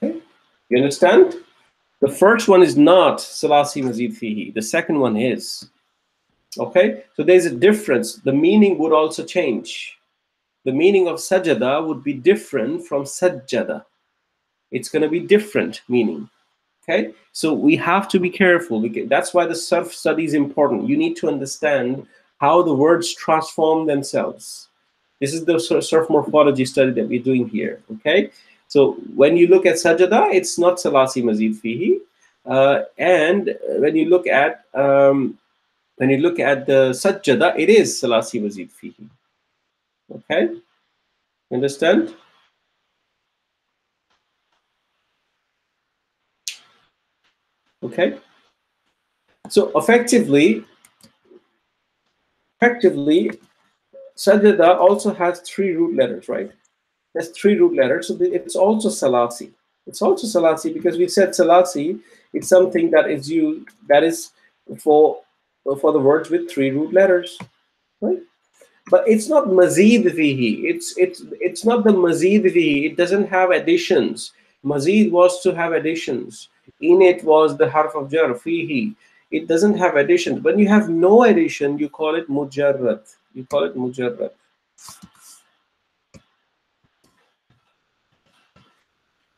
Okay, you understand? The first one is not Salasi Mazid Fihi. The second one is. Okay? So there's a difference. The meaning would also change. The meaning of sajada would be different from sajjada. It's going to be different meaning. Okay? So we have to be careful. That's why the Sarf study is important. You need to understand how the words transform themselves. This is the Sarf morphology study that we're doing here. Okay? So when you look at sajada, it's not Salasi Mazid Fihi. And when you look at the sajjada, it is Salasi Mazid Fihi. Okay? Understand? Okay? So effectively, sajada also has 3 root letters, right? There's 3 root letters, so it's also Salasi. It's also Salasi because we said Salasi, it's something that is used, that is for the words with 3 root letters, right? But it's not Mazid Fihi. It's not the Mazid Fihi. It doesn't have additions. Mazid was to have additions. In it was the harf of jar, Fihi. It doesn't have additions. When you have no addition, you call it Mujarrad. You call it Mujarrad.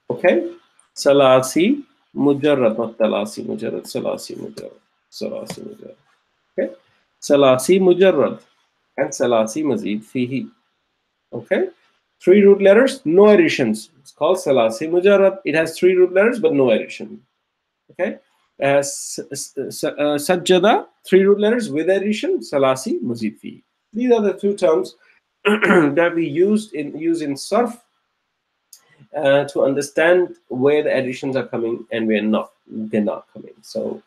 Okay? Salasi Mujarrad, not Talasi Mujarrad. Salasi Mujarrad. Salasi Mujarrad. Okay? Salasi Mujarrad and Salasi Mazid Fihi. Okay? 3 root letters, no additions. It's called Salasi Mujarrad. It has 3 root letters, but no addition. Okay? Sajjada, 3 root letters with addition, Salasi Mazid Fihi. These are the 2 terms that we use in Sarf to understand where the additions are coming and where they're not coming. So,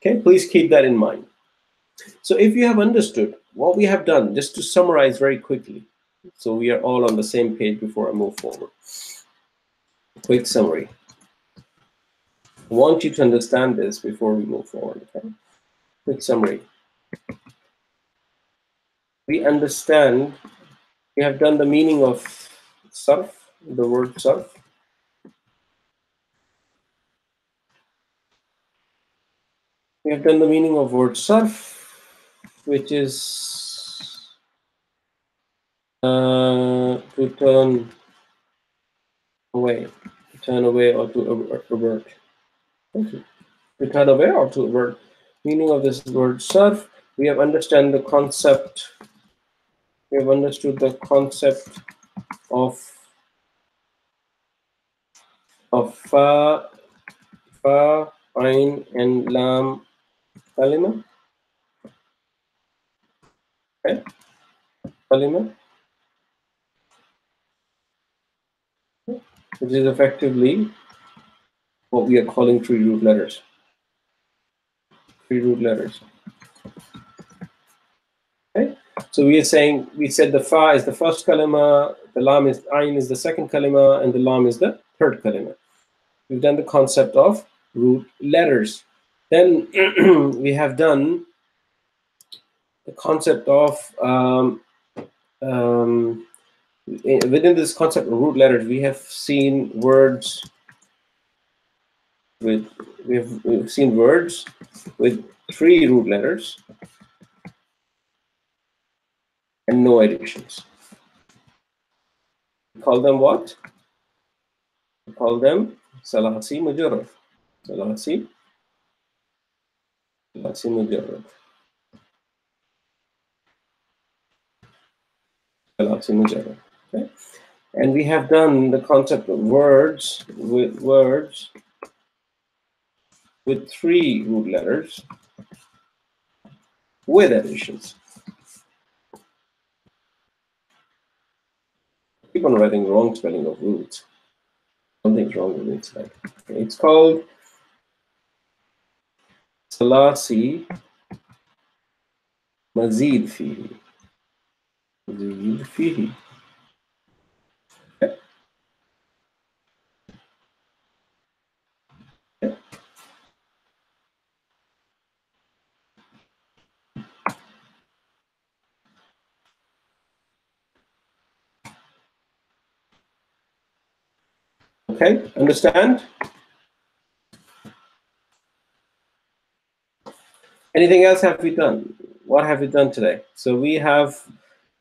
okay, please keep that in mind. So if you have understood what we have done, just to summarize very quickly, so we are all on the same page before I move forward. Quick summary. I want you to understand this before we move forward. Okay? Quick summary. We understand, we have done the meaning of Sarf, the word Sarf. We have done the meaning of word Sarf, which is to turn away or to avert. Okay. To turn away or to avert. Meaning of this word Sarf. We have understood the concept. We have understood the concept of fa, ain, and lam kalima. Okay, kalima, which is effectively what we are calling 3 root letters. 3 root letters. Okay, so we said the fa is the first kalima, the lam is ain is the second kalima, and the lam is the third kalima. We've done the concept of root letters. Then we have done the concept of within this concept of root letters, we have seen words with we've seen words with 3 root letters and no additions. We call them what? We call them Salasi Mujarrad. Salasi Mujarrad. Salasi Mujarrad. Okay. And we have done the concept of words with 3 root letters with additions. Keep on writing wrong spelling of roots. Something's wrong with it. Okay. It's called Salasi Mazid Fihi. Mazid Fihi. Okay. Okay, understand? Anything else have we done? What have we done today? So we have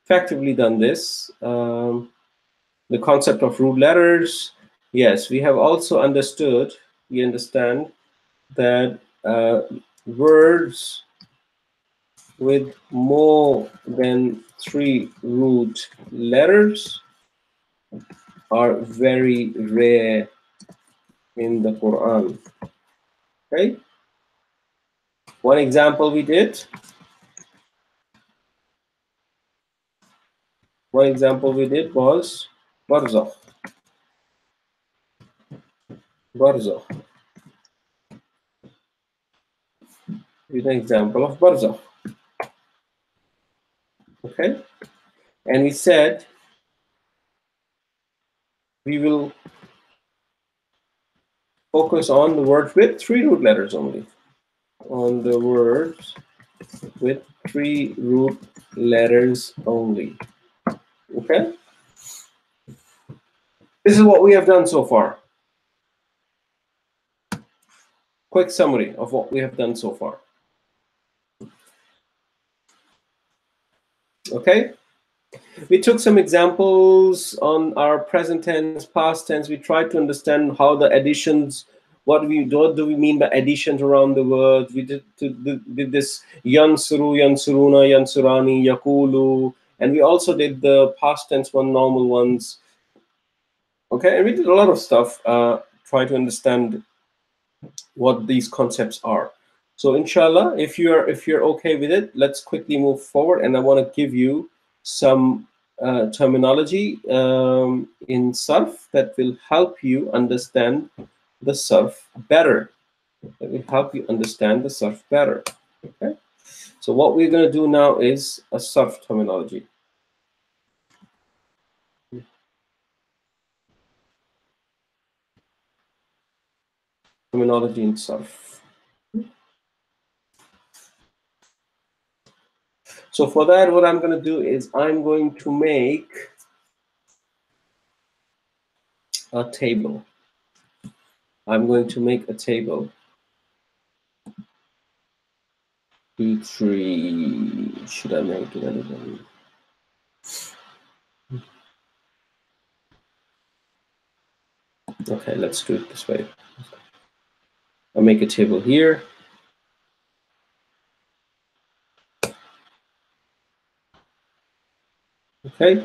effectively done this. The concept of root letters. Yes, we have also understood, we understand that words with more than 3 root letters are very rare in the Quran. Okay? One example we did. One example we did was barzakh. Barzakh. Here's an example of barzakh. Okay? And we said we will focus on the words with 3 root letters only. On the words with 3 root letters only. Okay? This is what we have done so far. Quick summary of what we have done so far. Okay? We took some examples on our present tense, past tense. We tried to understand how the additions, what do we mean by additions around the words. We did this yansuru, yansuruna, yansurani, yakulu, and we also did the past tense one, normal ones. Okay, and we did a lot of stuff, try to understand what these concepts are. So inshallah, if you're okay with it, let's quickly move forward, and I want to give you some terminology in Sarf that will help you understand the Sarf better. That will help you understand the Sarf better. Okay. So what we're going to do now is a Sarf terminology. Terminology in Sarf. So for that, what I'm going to do is I'm going to make a table. I'm going to make a table. 2, 3. Should I make it anything? Okay, let's do it this way. I'll make a table here. Okay.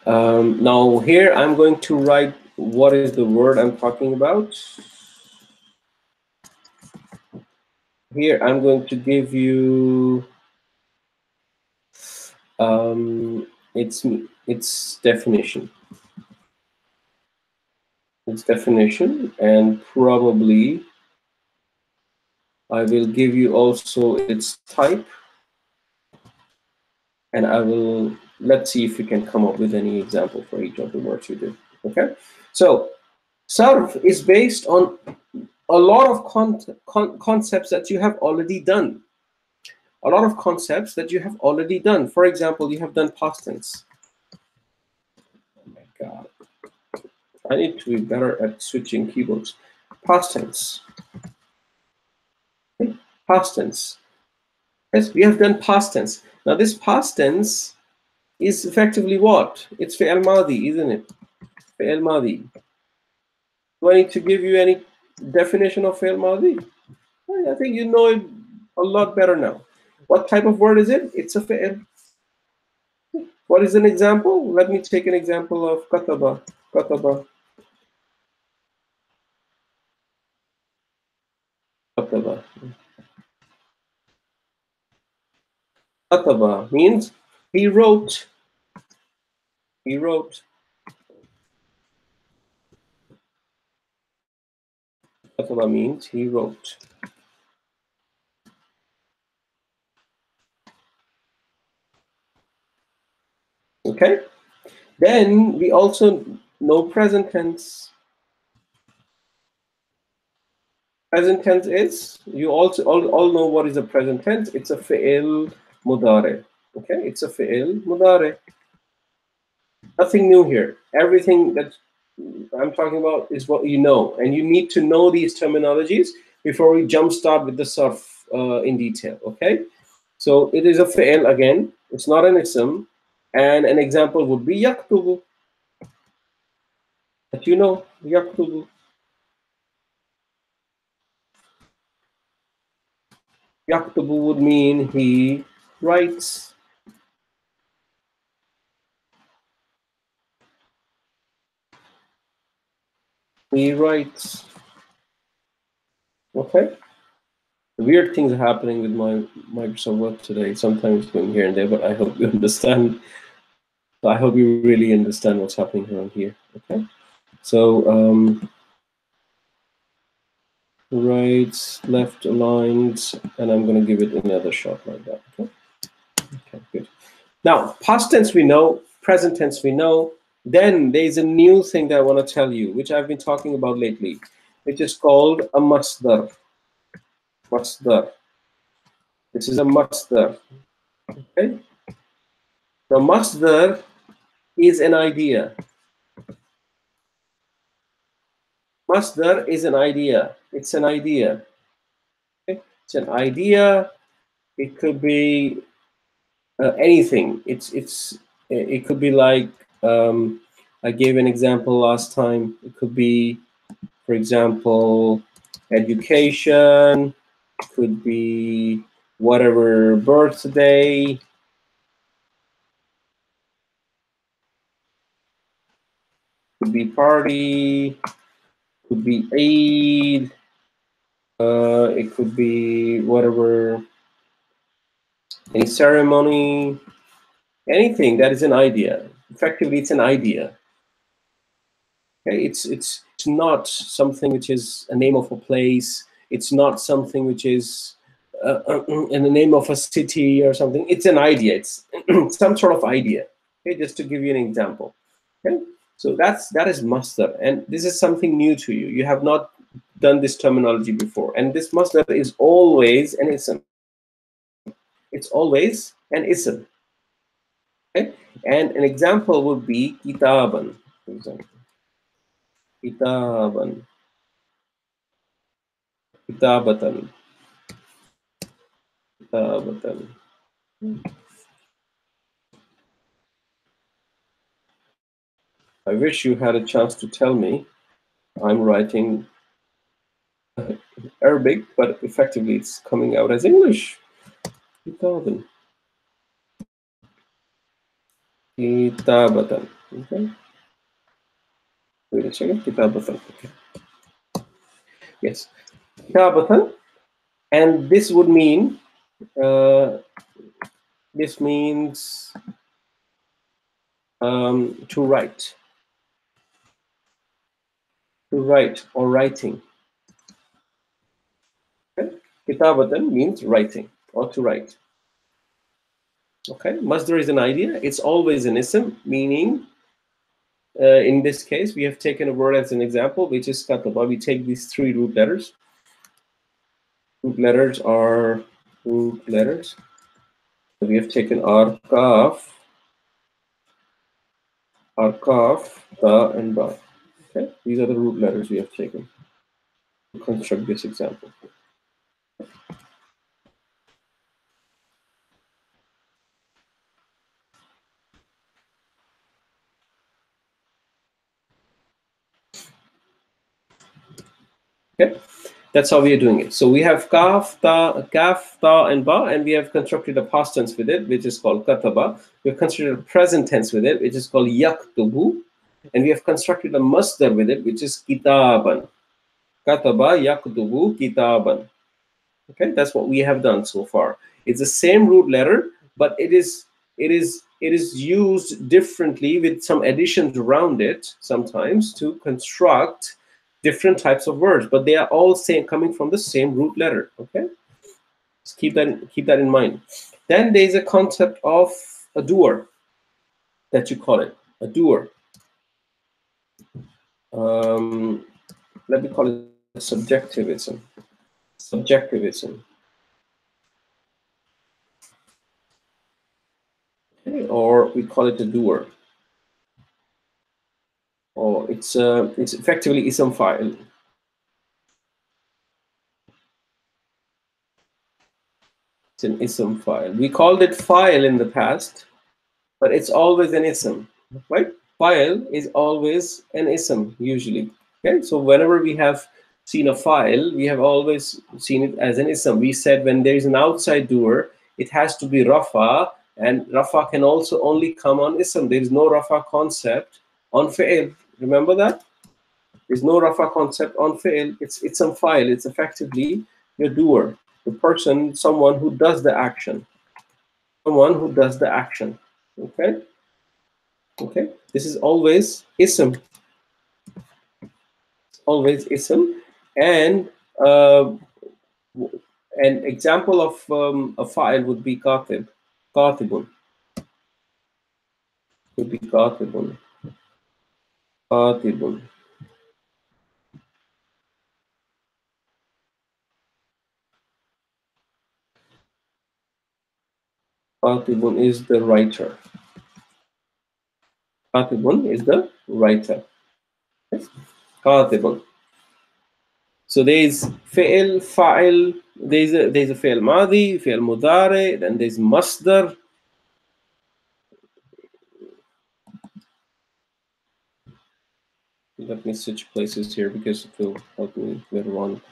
Now here I'm going to write what is the word I'm talking about. Here I'm going to give you its definition. Its definition, and probably I will give you also its type, and I will, let's see if we can come up with any example for each of the words we did. Okay, so Sarf is based on a lot of concepts that you have already done. A lot of concepts that you have already done. For example, you have done past tense. Oh my God, I need to be better at switching keyboards. Past tense. Okay. Past tense. Yes, we have done past tense. Now this past tense is effectively what? It's fi'al madi, isn't it? Fi'al madi. Do I need to give you any definition of fi'al madi? I think you know it a lot better now. What type of word is it? It's a fi'al. What is an example? Let me take an example of kataba. Kataba. Kataba. Kataba means he wrote. He wrote. Kataba means he wrote. Okay. Then we also know present tense. Present tense is, you also all know what is a present tense. It's a fi'il mudare. Okay, it's a fi'il mudare. Nothing new here. Everything that I'm talking about is what you know, and you need to know these terminologies before we jumpstart with the Sarf in detail. Okay, so it is a fi'l again. It's not an ism, and an example would be yaktubu. That you know, yaktubu. Yaktubu would mean he writes. He writes. Okay. Weird things are happening with my Microsoft Word today. Sometimes going here and there, but I hope you understand. I hope you really understand what's happening around here. Okay. So right, left aligned, and I'm going to give it another shot like that. Okay. Okay. Good. Now, past tense we know, present tense we know. Then there's a new thing that I want to tell you, which I've been talking about lately, which is called a masdar. Masdar. This is a masdar. Okay. The masdar is an idea. Masdar is an idea. It's an idea. Okay? It's an idea. It could be anything. It could be like I gave an example last time. It could be, for example, education. Could be whatever, birthday. Could be party. Could be Eid. It could be whatever, any ceremony, anything that is an idea. Effectively, it's an idea. Okay, it's not something which is a name of a place. It's not something which is in the name of a city or something. It's an idea. It's some sort of idea. Okay, just to give you an example. Okay, so that is masdar, and this is something new to you. You have not done this terminology before, and this masdar is always an ism. It's always an ism. Okay, and an example would be kitaban, for example. Kitaban, kitabatan, kitabatan. I wish you had a chance to tell me I'm writing Arabic, but effectively it's coming out as English. Kitaban. Kitabatan. Okay. Wait a second. Kitabatan. Okay. Yes. Kitabatan. And this would mean, this means to write. To write or writing. Okay? Kitabatan means writing or to write. Okay, masdar is an idea. It's always an ism, meaning in this case, we have taken a word as an example, which is kataba. We take these three root letters. Root letters are root letters. So we have taken kaf, ta, and ba. Okay, these are the root letters we have taken to construct this example. Okay, that's how we are doing it. So we have kaf, ta, and ba, and we have constructed a past tense with it, which is called kataba. We have constructed a present tense with it, which is called yaktubu, and we have constructed a masdar with it, which is kitaban. Kataba yaktubu kitaban. Okay, that's what we have done so far. It's the same root letter, but it is used differently with some additions around it sometimes to construct different types of words, but they are all coming from the same root letter. Okay, just keep that in mind. Then there's a concept of a doer that you call it a doer. Let me call it subjectivism. Subjectivism. Okay, or we call it a doer. Or it's effectively ism file. It's an ism file. We called it file in the past, but it's always an ism, right? File is always an ism usually. Okay, so whenever we have seen a file, we have always seen it as an ism. We said when there is an outside doer, it has to be rafa, and rafa can also only come on ism. There is no rafa concept on fi'il. Remember that? There's no rafa concept on fi'il. It's some file. It's effectively your doer, the person, someone who does the action. Someone who does the action. Okay? Okay? This is always ism. Always ism. And an example of a file would be katib. Katibun. Would be katibun. Katibun. Katibun is the writer. Katibun is the writer. Yes? Katibun. So there's fi'il, fa'il, there's a fi'il madi, fi'il mudari, then there's masdar. Let me switch places here because it will help me later on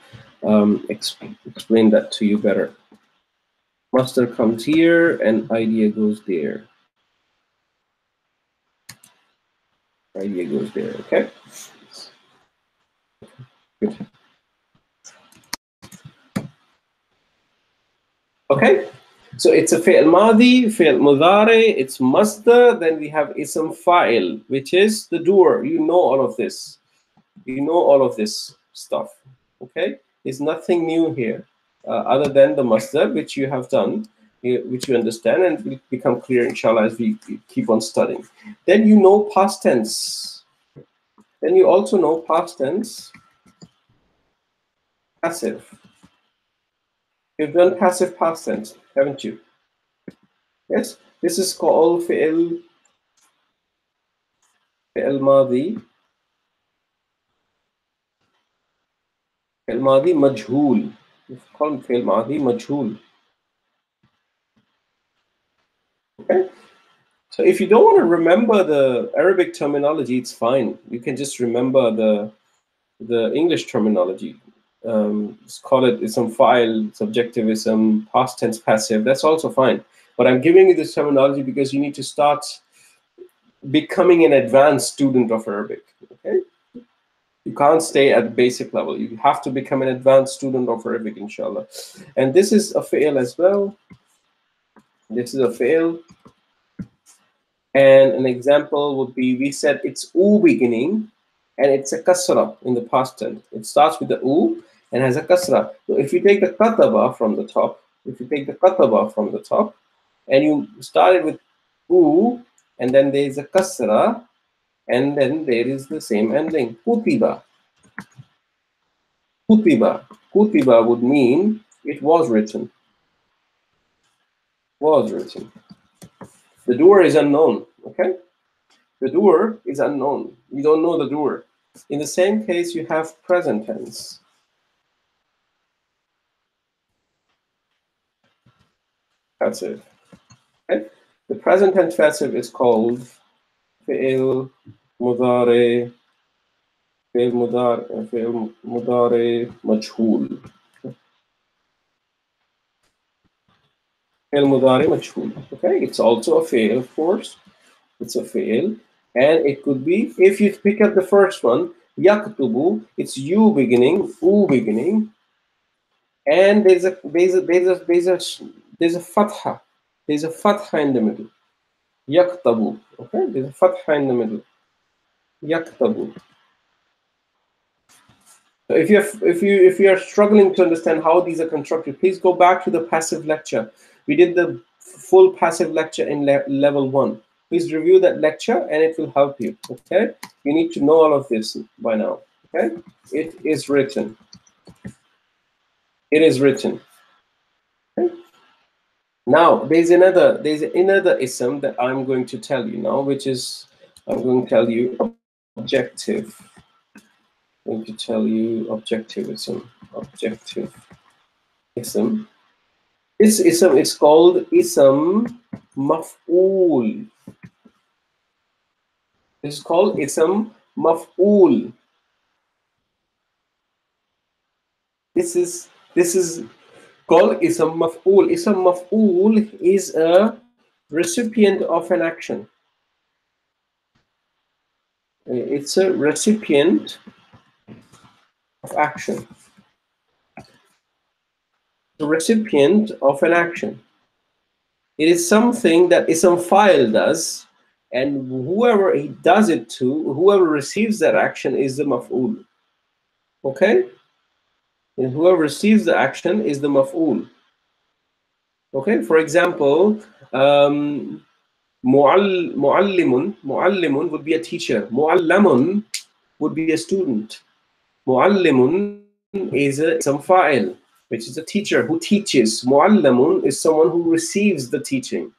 explain that to you better. Masdar comes here and idea goes there. Idea goes there, okay? Good. Okay, so it's a fi'l madi, fi'l mudari, it's masdar, then we have ism fa'il, which is the doer. You know all of this. You know all of this stuff, okay? There's nothing new here other than the masdar, which you have done, which you understand, and will become clear, inshallah, as we keep on studying. Then you know past tense. Then you also know past tense passive. You've done passive past tense, haven't you? Yes, this is called fi'l madi. Fi'l madi majhul. It's called fi'l madi majhul. Okay. So if you don't want to remember the Arabic terminology, it's fine. You can just remember the English terminology. Just call it ism file, subjectivism, past tense passive. That's also fine. But I'm giving you this terminology because you need to start becoming an advanced student of Arabic. Okay. You can't stay at the basic level. You have to become an advanced student of Arabic, inshallah. And this is a fi'l as well. This is a fi'l. And an example would be, we said it's u beginning, and it's a kasra in the past tense. It starts with the u and has a kasra. So if you take the kataba from the top, and you started with u, and then there is a kasra, and then there is the same ending, kutiba. Kutiba. Kutiba would mean it was written. Was written. The doer is unknown, okay? The doer is unknown. You don't know the doer. In the same case, you have present tense. Passive. Okay? The present tense passive is called fi'il mudari, fi'il mudari majhul. Fi'il mudari majhul. Okay, it's also a fi'il, of course. It's a fi'il, and it could be, if you pick up the first one, yaktubu, it's you beginning, u beginning, and there's a fatha. There's a fatha in the middle. Yaktabu. Okay, there's a fatha in the middle. Yaktabu. So if you are struggling to understand how these are constructed, please go back to the passive lecture. We did the full passive lecture in level 1. Please review that lecture and it will help you. Okay, you need to know all of this by now. Okay, it is written. It is written. Okay? Now there's another ism that I'm going to tell you now, which is, I'm going to tell you objective. I'm going to tell you objectivism. Objective ism. This ism is called ism maf'ul. This is called ism maf'ul. This is called ism maf'ul. Ism maf'ul is a recipient of an action. It's a recipient of action. The recipient of an action. It is something that ism file does, and whoever he does it to, whoever receives that action is the maf'ul. Okay? And whoever receives the action is the maf'ul. Okay? For example, muallimun would be a teacher. Muallamun would be a student. Muallimun is a ism fa'il, which is a teacher who teaches. Muallamun is someone who receives the teaching.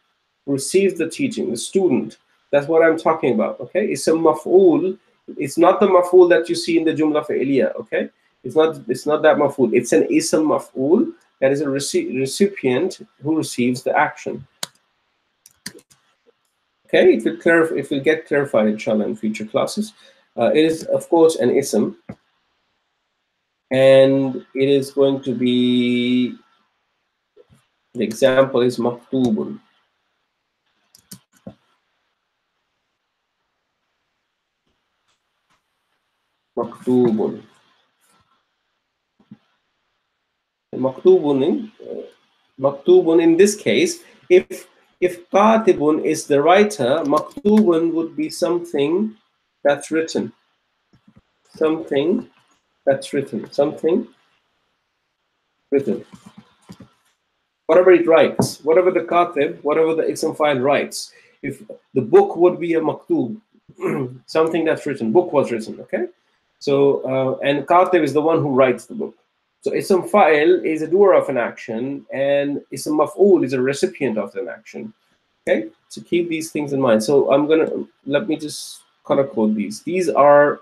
Receives the teaching, the student. That's what I'm talking about. Okay? It's a maf'ul. It's not the maf'ul that you see in the jumla fi'liya. Okay? It's not that maf'ul. It's an ism maf'ul that is a recipient who receives the action. Okay, it will get clarified inshallah in future classes. It is of course an ism, and it is going to be, the example is maktubun. Maktubun. Maktubun in this case, if katibun is the writer, maktubun would be something that's written. Something that's written. Something written. Whatever it writes, whatever the katib, whatever the ism file writes. If the book would be a maktub, something that's written. Book was written. Okay, so and katib is the one who writes the book. So ism fa'il is a doer of an action, and ism maf'ul is a recipient of an action. Okay, so keep these things in mind. So let me just color code these. These are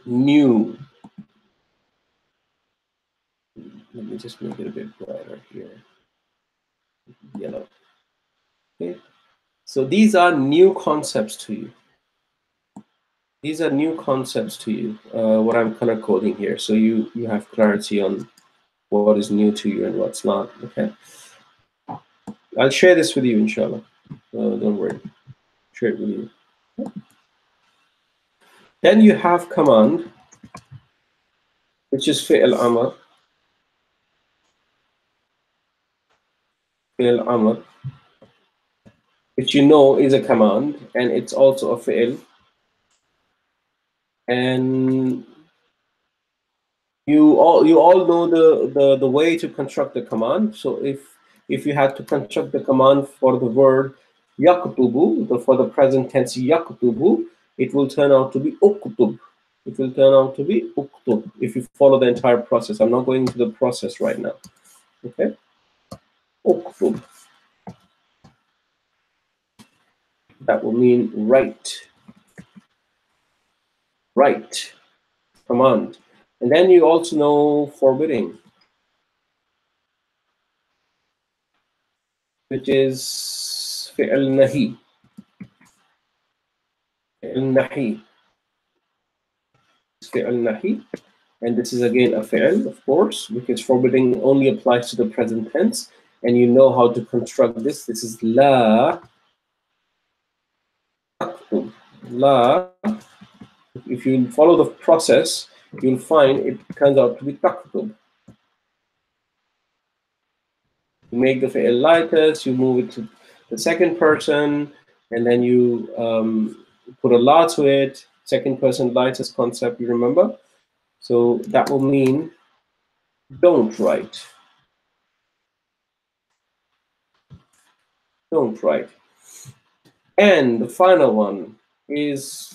new. Let me just make it a bit brighter here. Yellow. Okay, so these are new concepts to you. These are new concepts to you, what I'm color coding here, so you have clarity on what is new to you and what's not. Okay, I'll share this with you inshallah. Don't worry, share it with you. Okay. Then you have command, which is fi'l amr. Fi'l amr, which you know is a command, and it's also a fi'l. And you all know the way to construct the command. So if you had to construct the command for the word yaktubu, for the present tense yaktubu, it will turn out to be uktub. It will turn out to be uktub if you follow the entire process. I'm not going into the process right now. Okay, uktub. That will mean write. Write. Command. And then you also know forbidding, which is fi'l nahi. Fi'l nahi. Fi'l nahi. And this is again a fi'l, of course, because forbidding only applies to the present tense. And you know how to construct this. This is la taktub. La. If you follow the process, you'll find it turns out to be taktub. You make the fi'l lightus, you move it to the second person, and then you put a la to it. Second person lightus concept, you remember? So that will mean don't write. Don't write. And the final one is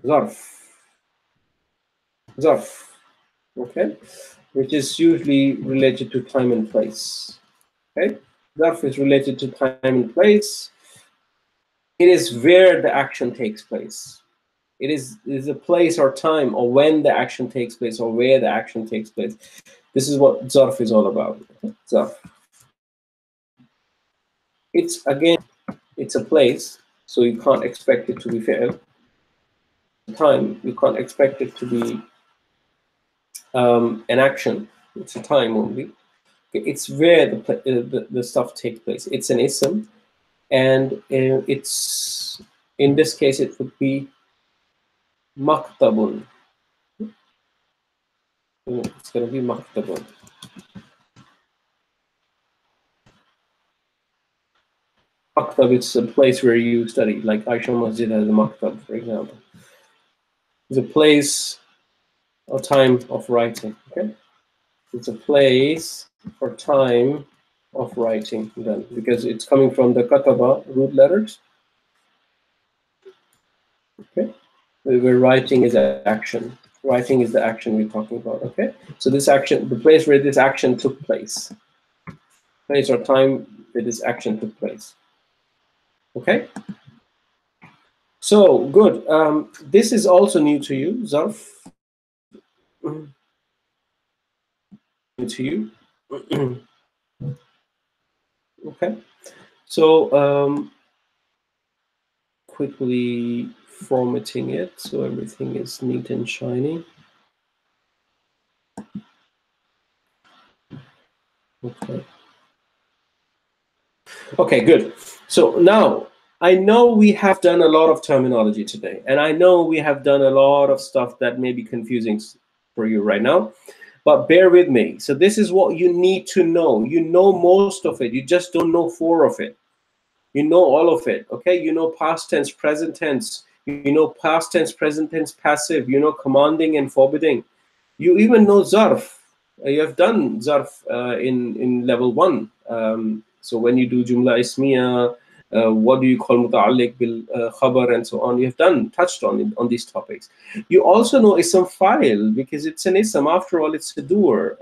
zarf. Zarf, okay, which is usually related to time and place. Okay, zarf is related to time and place. It is where the action takes place. It is a place or time or when the action takes place or where the action takes place. This is what zarf is all about. Zarf. It's again, it's a place, so you can't expect it to be fi'l. Time, you can't expect it to be an action. It's a time only. It's where the stuff takes place. It's an ism, and it's, in this case it would be maktabun. It's going to be maktabun. Maktab, it's a place where you study, like Aisha Masjid has a maktab, for example. It's a place or time of writing. Okay, it's a place or time of writing, then, because it's coming from the kataba root letters. Okay, where writing is action. Writing is the action we're talking about. Okay, so this action, the place where this action took place, place or time where this action took place. Okay, so good. This is also new to you, Zarf. New to you. Okay, so quickly formatting it so everything is neat and shiny. Okay. Okay, good. So now I know we have done a lot of terminology today, and I know we have done a lot of stuff that may be confusing for you right now, but bear with me. So this is what you need to know. You know most of it. You just don't know 4 of it. You know all of it. Okay, you know past tense, present tense. You know past tense, present tense, passive. You know commanding and forbidding. You even know zarf. You have done zarf in level 1. So when you do jumla ismiya, what do you call muta'alliq bil khabar and so on, you have touched on these topics. You also know ism fa'il, because it's an ism. After all, it's a doer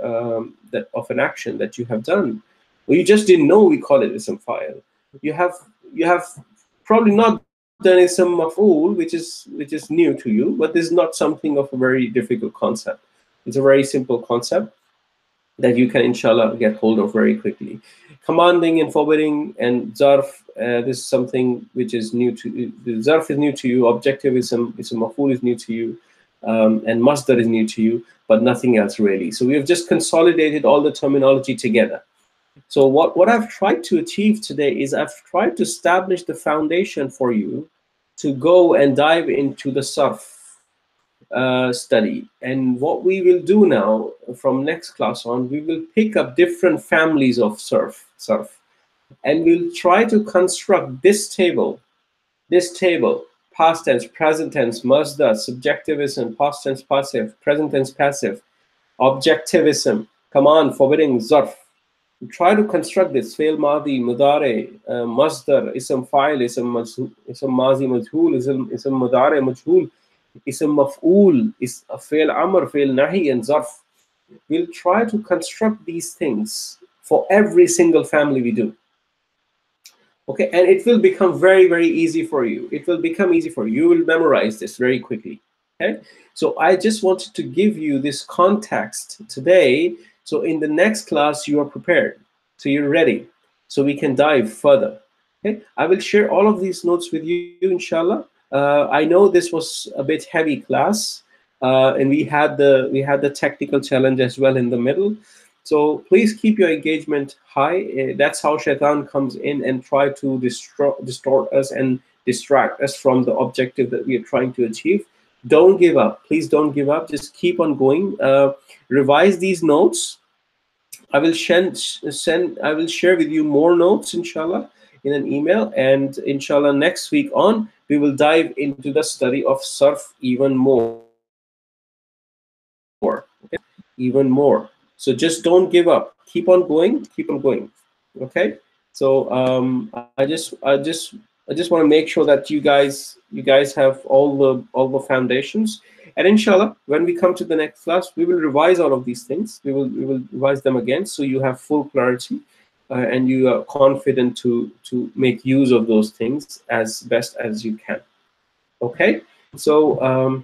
that of an action that you have done. Well, you just didn't know we call it ism fa'il. You have probably not done ism maf'ul, which is new to you, but this is not something of a very difficult concept. It's a very simple concept that you can, inshallah, get hold of very quickly. Commanding and forbidding and zarf, this is something which is new to you. The zarf is new to you, objectivism, maf'ul is new to you, and masdar is new to you, but nothing else really. So we have just consolidated all the terminology together. So what I've tried to achieve today is I've tried to establish the foundation for you to go and dive into the sarf study. And what we will do now from next class on, we will pick up different families of sarf, and we'll try to construct this table, past tense, present tense, masdar, subjectivism, past tense passive, present tense passive, objectivism, command, forbidding, zarf. We try to construct this: fail madi, mudare, masdar, ism fa'il, ism mazi majhul, ism mudare majhul, ism maf'ul, is a fail amr, fail nahi, and zarf. We'll try to construct these things for every single family we do. Okay, and it will become very, very easy for you. It will become easy for you. You will memorize this very quickly. Okay, so I just wanted to give you this context today, so in the next class you are prepared, so you're ready, so we can dive further. Okay, I will share all of these notes with you, inshallah. I know this was a bit heavy class, and we had the technical challenge as well in the middle. So please keep your engagement high. That's how Shaitan comes in and try to distort us and distract us from the objective that we are trying to achieve. Don't give up. Please don't give up. Just keep on going. Revise these notes. I will I will share with you more notes, inshallah, in an email. And inshallah, next week on, we will dive into the study of Sarf even more. Okay? Even more. So just don't give up. Keep on going. Keep on going. Okay. So I just want to make sure that you guys have all the foundations. And inshallah, when we come to the next class, we will revise all of these things. We will revise them again, so you have full clarity, and you are confident to make use of those things as best as you can. Okay. So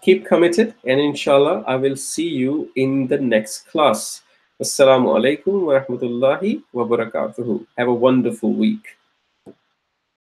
keep committed, and inshallah I will see you in the next class. Assalamu alaikum wa rahmatullahi wa barakatuhu. Have a wonderful week.